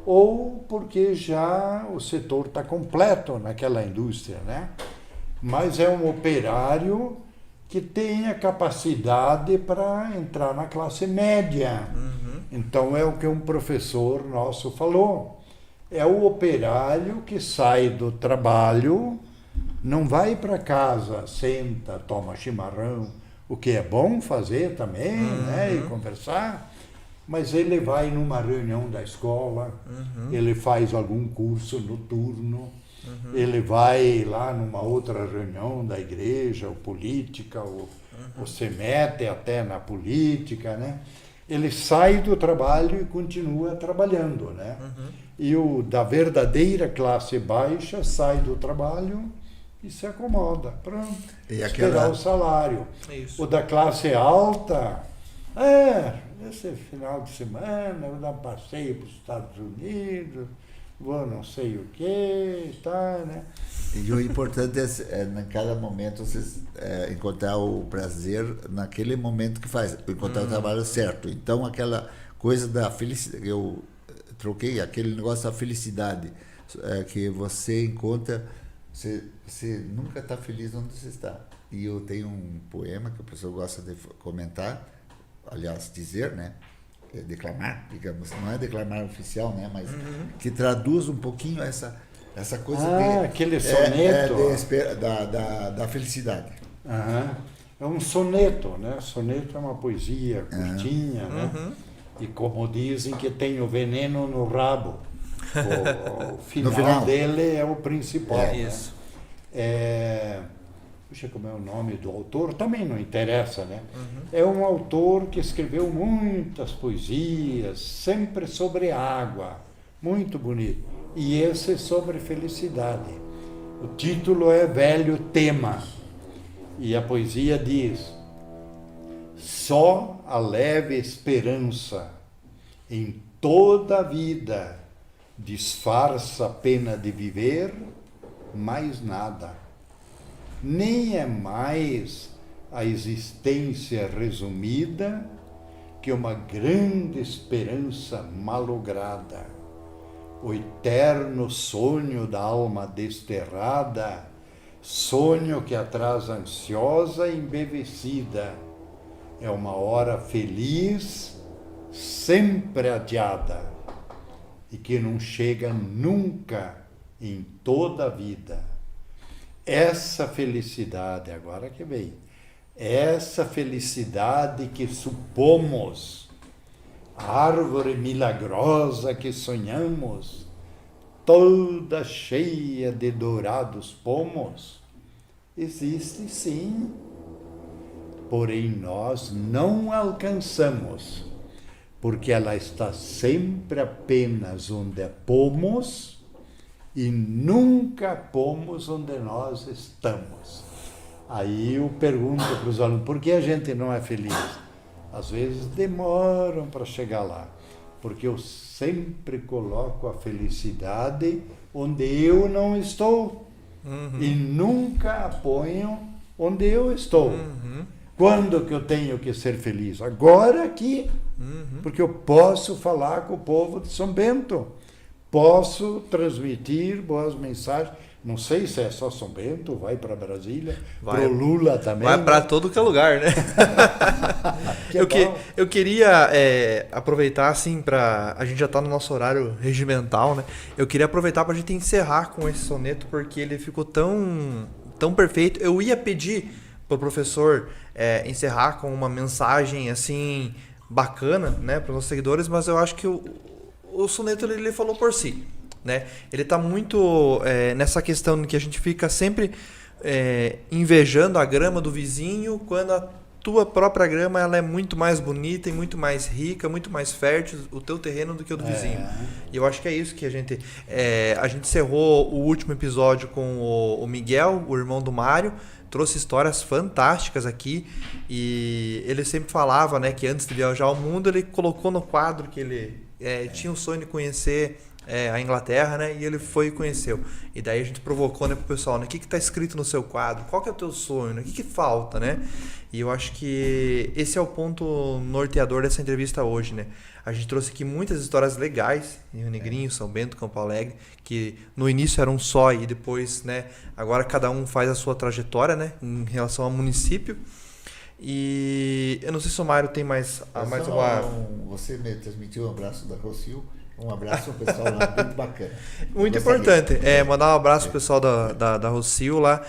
ou porque já o setor está completo naquela indústria, né? Mas é um operário que tem a capacidade para entrar na classe média. Então é o que um professor nosso falou. É o operário que sai do trabalho, não vai para casa, senta, toma chimarrão, o que é bom fazer também, né, e conversar, mas ele vai numa reunião da escola, ele faz algum curso noturno, ele vai lá numa outra reunião da igreja, ou política, ou se mete até na política, né? ele sai do trabalho e continua trabalhando, né? E o da verdadeira classe baixa sai do trabalho e se acomoda, pronto, E esperar o salário. Isso. O da classe alta, esse final de semana eu vou dar um passeio para os Estados Unidos, vou não sei o que, tá, né? E o importante é, em cada momento, você encontrar o prazer naquele momento que faz, encontrar o trabalho certo. Então, aquela coisa da felicidade, eu troquei aquele negócio da felicidade, que você encontra, você nunca está feliz onde você está. E eu tenho um poema que o professor gosta de comentar, aliás, dizer, né? Declamar, digamos, não é declamar oficial, né? Mas que traduz um pouquinho essa coisa aquele soneto da felicidade. É um soneto, né? Soneto é uma poesia curtinha, né? E como dizem que tem o veneno no rabo, o final dele é o principal. Né? Isso. Puxa, como é o nome do autor? Também não interessa, né? É um autor que escreveu muitas poesias, sempre sobre água, muito bonito. E esse sobre felicidade. O título é Velho Tema. E a poesia diz: só a leve esperança em toda a vida disfarça a pena de viver, mais nada. Nem é mais a existência resumida que uma grande esperança malograda. O eterno sonho da alma desterrada, sonho que atrás ansiosa e embevecida, é uma hora feliz, sempre adiada, e que não chega nunca em toda a vida. Essa felicidade, agora que vem, essa felicidade que supomos, a árvore milagrosa que sonhamos, toda cheia de dourados pomos, existe sim, porém nós não alcançamos, porque ela está sempre apenas onde é pomos e nunca pomos onde nós estamos. Aí eu pergunto para os alunos, por que a gente não é feliz? Às vezes demoram para chegar lá, porque eu sempre coloco a felicidade onde eu não estou e nunca a ponho onde eu estou. Quando que eu tenho que ser feliz? Agora aqui, porque eu posso falar com o povo de São Bento, posso transmitir boas mensagens. Não sei se é só São Bento, vai para Brasília, para o Lula também. Vai para todo que é lugar, né? Eu queria aproveitar, assim, a gente já está no nosso horário regimental, né? Eu queria aproveitar para a gente encerrar com esse soneto, porque ele ficou tão perfeito. Eu ia pedir para o professor encerrar com uma mensagem, assim, bacana, né, para os nossos seguidores, mas eu acho que o soneto ele falou por si. Né? Ele está muito nessa questão de que a gente fica sempre invejando a grama do vizinho, quando a tua própria grama ela é muito mais bonita e muito mais rica, muito mais fértil, o teu terreno, do que o do vizinho. E eu acho que é isso que a gente encerrou o último episódio com o Miguel, o irmão do Mário, trouxe histórias fantásticas aqui, e ele sempre falava, né, que antes de viajar ao mundo ele colocou no quadro que ele tinha o sonho de conhecer a Inglaterra, né? E ele foi e conheceu. E daí a gente provocou, né, pro pessoal, né? O que está escrito no seu quadro? Qual que é o teu sonho? Né? O que falta, né? E eu acho que esse é o ponto norteador dessa entrevista hoje, né? A gente trouxe aqui muitas histórias legais em Rio Negrinho, São Bento, Campo Alegre, que no início eram só e depois, né? Agora cada um faz a sua trajetória, né? Em relação ao município. E eu não sei se o Mário tem mais uma... Você me transmitiu um abraço da Rocio. Um abraço ao pessoal lá, muito bacana. Muito importante. Mandar um abraço ao pessoal da Rocio lá,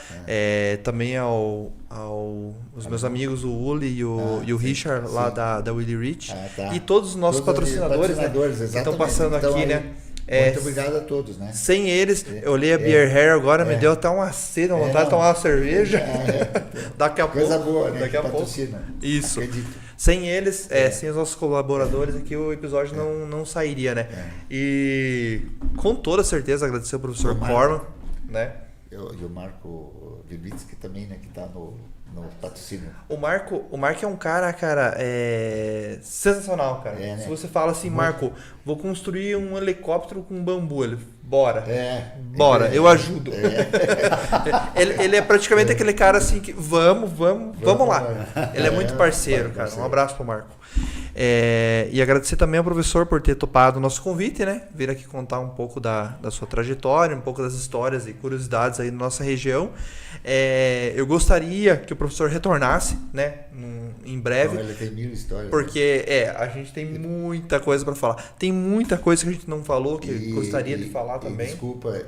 também os meus amigos, o Uli e o Richard, lá da Willy Rich, e todos os nossos patrocinadores, né, que estão passando então, aqui, né? Muito obrigado a todos, né? Sem eles, eu olhei a Beer Hair agora, me deu até uma sede, uma vontade de tomar uma cerveja. Daqui a coisa pouco. boa, né? Daqui a pouco. Isso. Isso. Acredito. Sem eles, sem os nossos colaboradores aqui, o episódio não sairia, né? E com toda certeza agradecer ao professor Corman, né? E o Marco Vivitsky também, né? Que está no patrocínio. O Marco é um cara, sensacional, cara. Né? Se você fala assim, Marco, vou construir um helicóptero com bambu, ele, bora. Bora, eu ajudo. Ele é praticamente aquele cara assim que, vamos lá. Ele é muito parceiro, cara. Um abraço pro Marco. E agradecer também ao professor por ter topado o nosso convite, né? Vir aqui contar um pouco da sua trajetória, um pouco das histórias e curiosidades aí da nossa região. Eu gostaria que o professor retornasse, né? Em breve. Ele tem 1000 histórias. Porque a gente tem muita coisa para falar. Tem muita coisa que a gente não falou, que gostaria de falar também. Desculpa,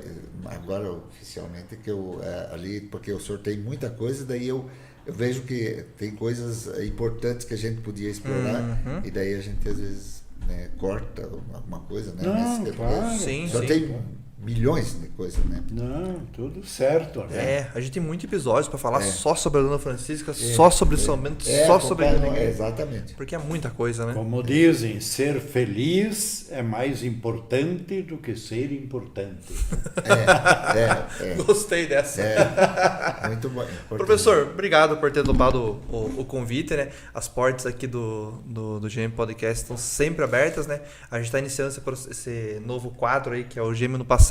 agora oficialmente, que eu ali, porque eu sorteio muita coisa, daí eu vejo que tem coisas importantes que a gente podia explorar, e daí a gente às vezes, né, corta alguma coisa, né? Não, mas claro. Sim, tem milhões de coisas, né? Não, tudo certo. Né? A gente tem muitos episódios para falar só sobre a Dona Francisca, só sobre São Bento, só sobre exatamente. Porque é muita coisa, né? Como dizem, ser feliz é mais importante do que ser importante. Gostei dessa. Muito bom. Professor, obrigado por ter topado o convite, né? As portas aqui do GM Podcast estão sempre abertas, né? A gente está iniciando esse novo quadro aí, que é o GM no Passado,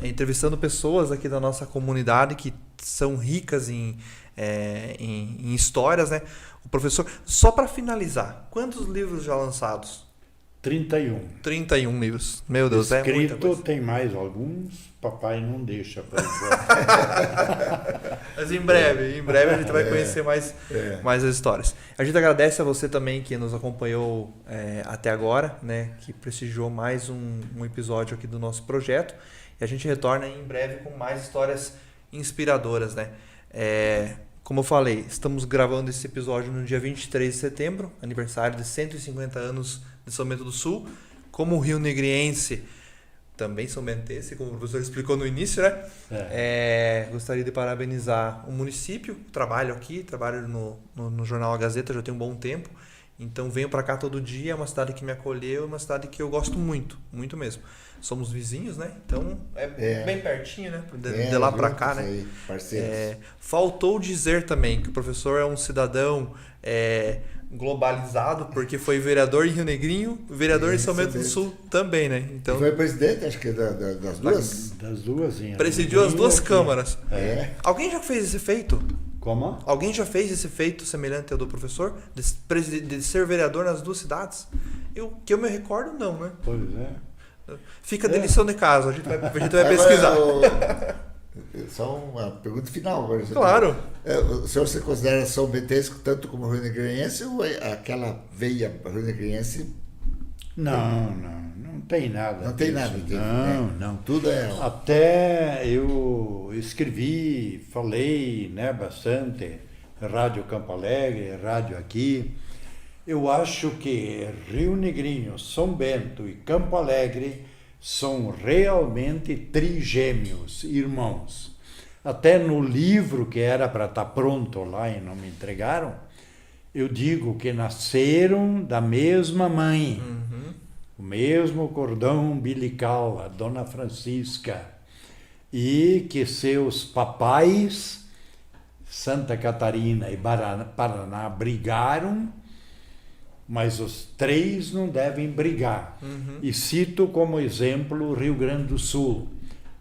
entrevistando pessoas aqui da nossa comunidade que são ricas em histórias, né? O professor, só para finalizar, quantos livros já lançados? 31. 31 livros. Meu Deus, Escrito, é muita coisa. tem mais alguns, papai não deixa para Mas em breve a gente vai conhecer mais as histórias. A gente agradece a você também que nos acompanhou até agora, né? Que prestigiou mais um episódio aqui do nosso projeto. E a gente retorna em breve com mais histórias inspiradoras, né? Como eu falei, estamos gravando esse episódio no dia 23 de setembro, aniversário de 150 anos de São Bento do Sul. Como Rio Negriense, também são bentense, como o professor explicou no início, né? Gostaria de parabenizar o município, trabalho no Jornal A Gazeta, já tem um bom tempo, então venho para cá todo dia, é uma cidade que me acolheu, é uma cidade que eu gosto muito, muito mesmo. Somos vizinhos, né? Então bem pertinho, né? De lá para cá, né? Faltou dizer também que o professor é um cidadão globalizado, porque foi vereador em Rio Negrinho, vereador em São Bento do Sul também, né? Então, foi presidente, acho que das duas? Das duas. Presidiu as duas câmaras. Alguém já fez esse feito? Como? Alguém já fez esse feito semelhante ao do professor? De ser vereador nas duas cidades? Que eu me recordo, não, né? Pois é. Fica de lição de casa, a gente vai pesquisar. Só uma pergunta final agora. Claro. O senhor se considera São Bentense tanto como Rio Negriense ou aquela veia Rio Negriense? Não tem nada. Não tem nada. Não. Tudo Até eu escrevi, falei, né, bastante, Rádio Campo Alegre, rádio aqui. Eu acho que Rio Negrinho, São Bento e Campo Alegre são realmente trigêmeos, irmãos. Até no livro que era para estar pronto lá e não me entregaram, eu digo que nasceram da mesma mãe, o mesmo cordão umbilical, a Dona Francisca, e que seus papais, Santa Catarina e Paraná, brigaram, mas os três não devem brigar. E cito como exemplo o Rio Grande do Sul,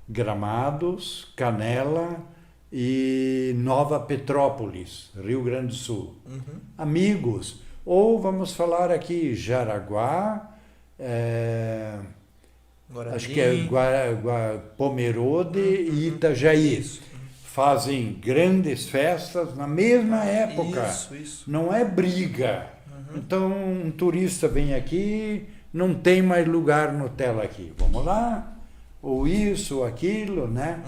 Gramados, Canela e Nova Petrópolis, Rio Grande do Sul. Amigos, ou vamos falar aqui Jaraguá, acho que é Pomerode e Itajaí. Isso. Fazem grandes festas na mesma época. Isso. Não é briga. Então, um turista vem aqui, não tem mais lugar no hotel aqui. Vamos lá? Ou isso, ou aquilo, né?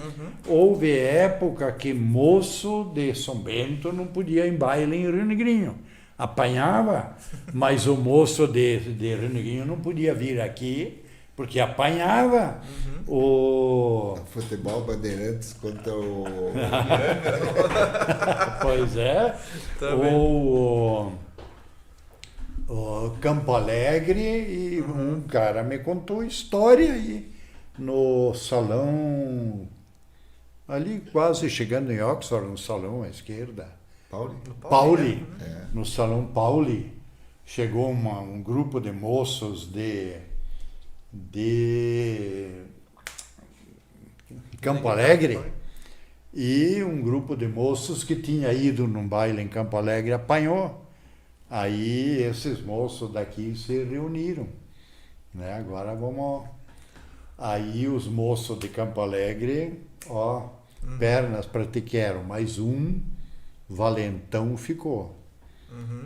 Houve época que moço de São Bento não podia ir em baile em Rio Negrinho. Apanhava, mas o moço de Rio Negrinho não podia vir aqui, porque apanhava. O futebol Bandeirantes contra o... Pois é. Também. o Campo Alegre, e um cara me contou história aí no salão, ali quase chegando em Oxford, no salão à esquerda. Pauli, né? no salão Pauli, chegou um grupo de moços de Campo Alegre, e um grupo de moços que tinha ido num baile em Campo Alegre apanhou. Aí esses moços daqui se reuniram, né? Agora vamos... Aí os moços de Campo Alegre, ó, pernas para te quero, mais um valentão ficou.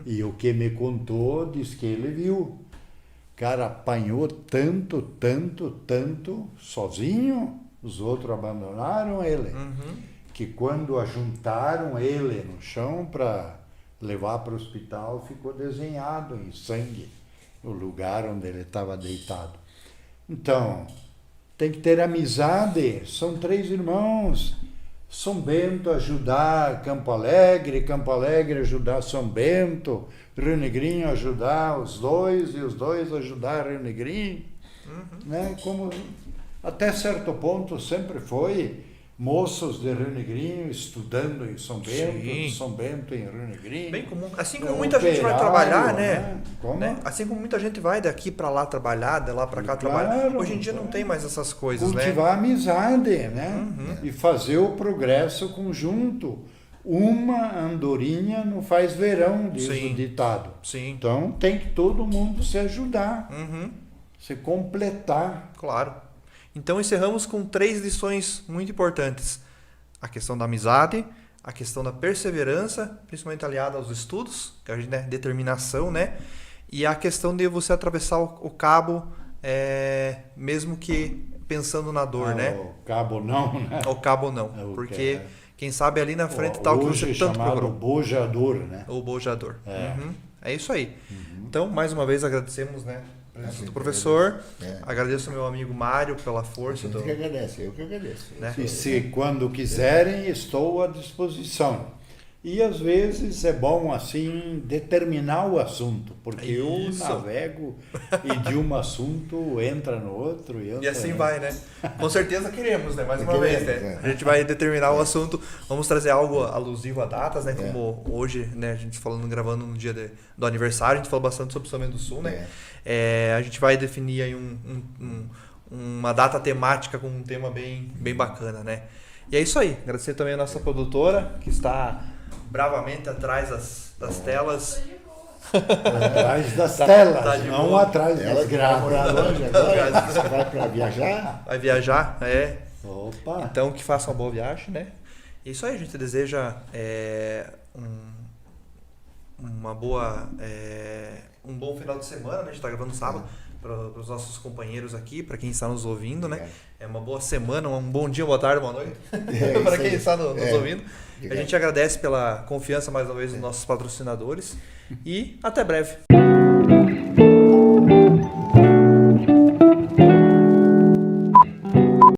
E o que me contou, diz que ele viu. Cara, apanhou tanto, sozinho, os outros abandonaram ele, que quando ajuntaram ele no chão para levar para o hospital, ficou desenhado em sangue o lugar onde ele estava deitado. Então, tem que ter amizade, são 3 irmãos. São Bento ajudar Campo Alegre ajudar São Bento, Rio Negrinho ajudar os dois, e os dois ajudar Rio Negrinho. Né? Como até certo ponto sempre foi moços de Rio Negrinho estudando em São Bento, de São Bento em Rio Negrinho. Bem comum. Assim como muita gente vai trabalhar, né? Como? Né? Assim como muita gente vai daqui para lá trabalhar, de lá para cá trabalhar. Hoje em dia não tem mais essas coisas, cultivar né? amizade, né? E fazer o progresso conjunto. Uma andorinha não faz verão, diz o ditado. Sim. Então tem que todo mundo se ajudar, se completar. Claro. Então encerramos com 3 lições muito importantes. A questão da amizade, a questão da perseverança, principalmente aliada aos estudos, que a gente, né, determinação, né? E a questão de você atravessar o cabo, mesmo que pensando na dor, né? O cabo não, né? O cabo não, porque quem sabe ali na frente está o que você tanto procurou. O bojador, né? O bojador. É isso aí. Então, mais uma vez agradecemos, né? Do professor, agradeço ao meu amigo Mário pela força. Eu que agradeço. Né? E se quando quiserem, estou à disposição. E às vezes é bom assim determinar o assunto, porque eu navego e de um assunto entra no outro. E assim vai, né? Com certeza queremos, né? Mais uma vez, né? A gente vai determinar o assunto, vamos trazer algo alusivo a datas, né? Como hoje, né? A gente gravando no dia do aniversário, a gente falou bastante sobre o São Bento do Sul, né? A gente vai definir aí uma data temática com um tema bem bacana, né? E é isso aí. Agradecer também a nossa produtora, que está bravamente atrás das telas. Atrás das telas, não atrás das grades. Você vai para viajar? Vai viajar, Opa! Então que faça uma boa viagem, né? É isso aí, a gente deseja um bom final de semana, né? A gente está gravando sábado para os nossos companheiros aqui, para quem está nos ouvindo, né? É uma boa semana, um bom dia, boa tarde, boa noite para quem está nos ouvindo. A gente agradece pela confiança mais uma vez dos nossos patrocinadores e até breve.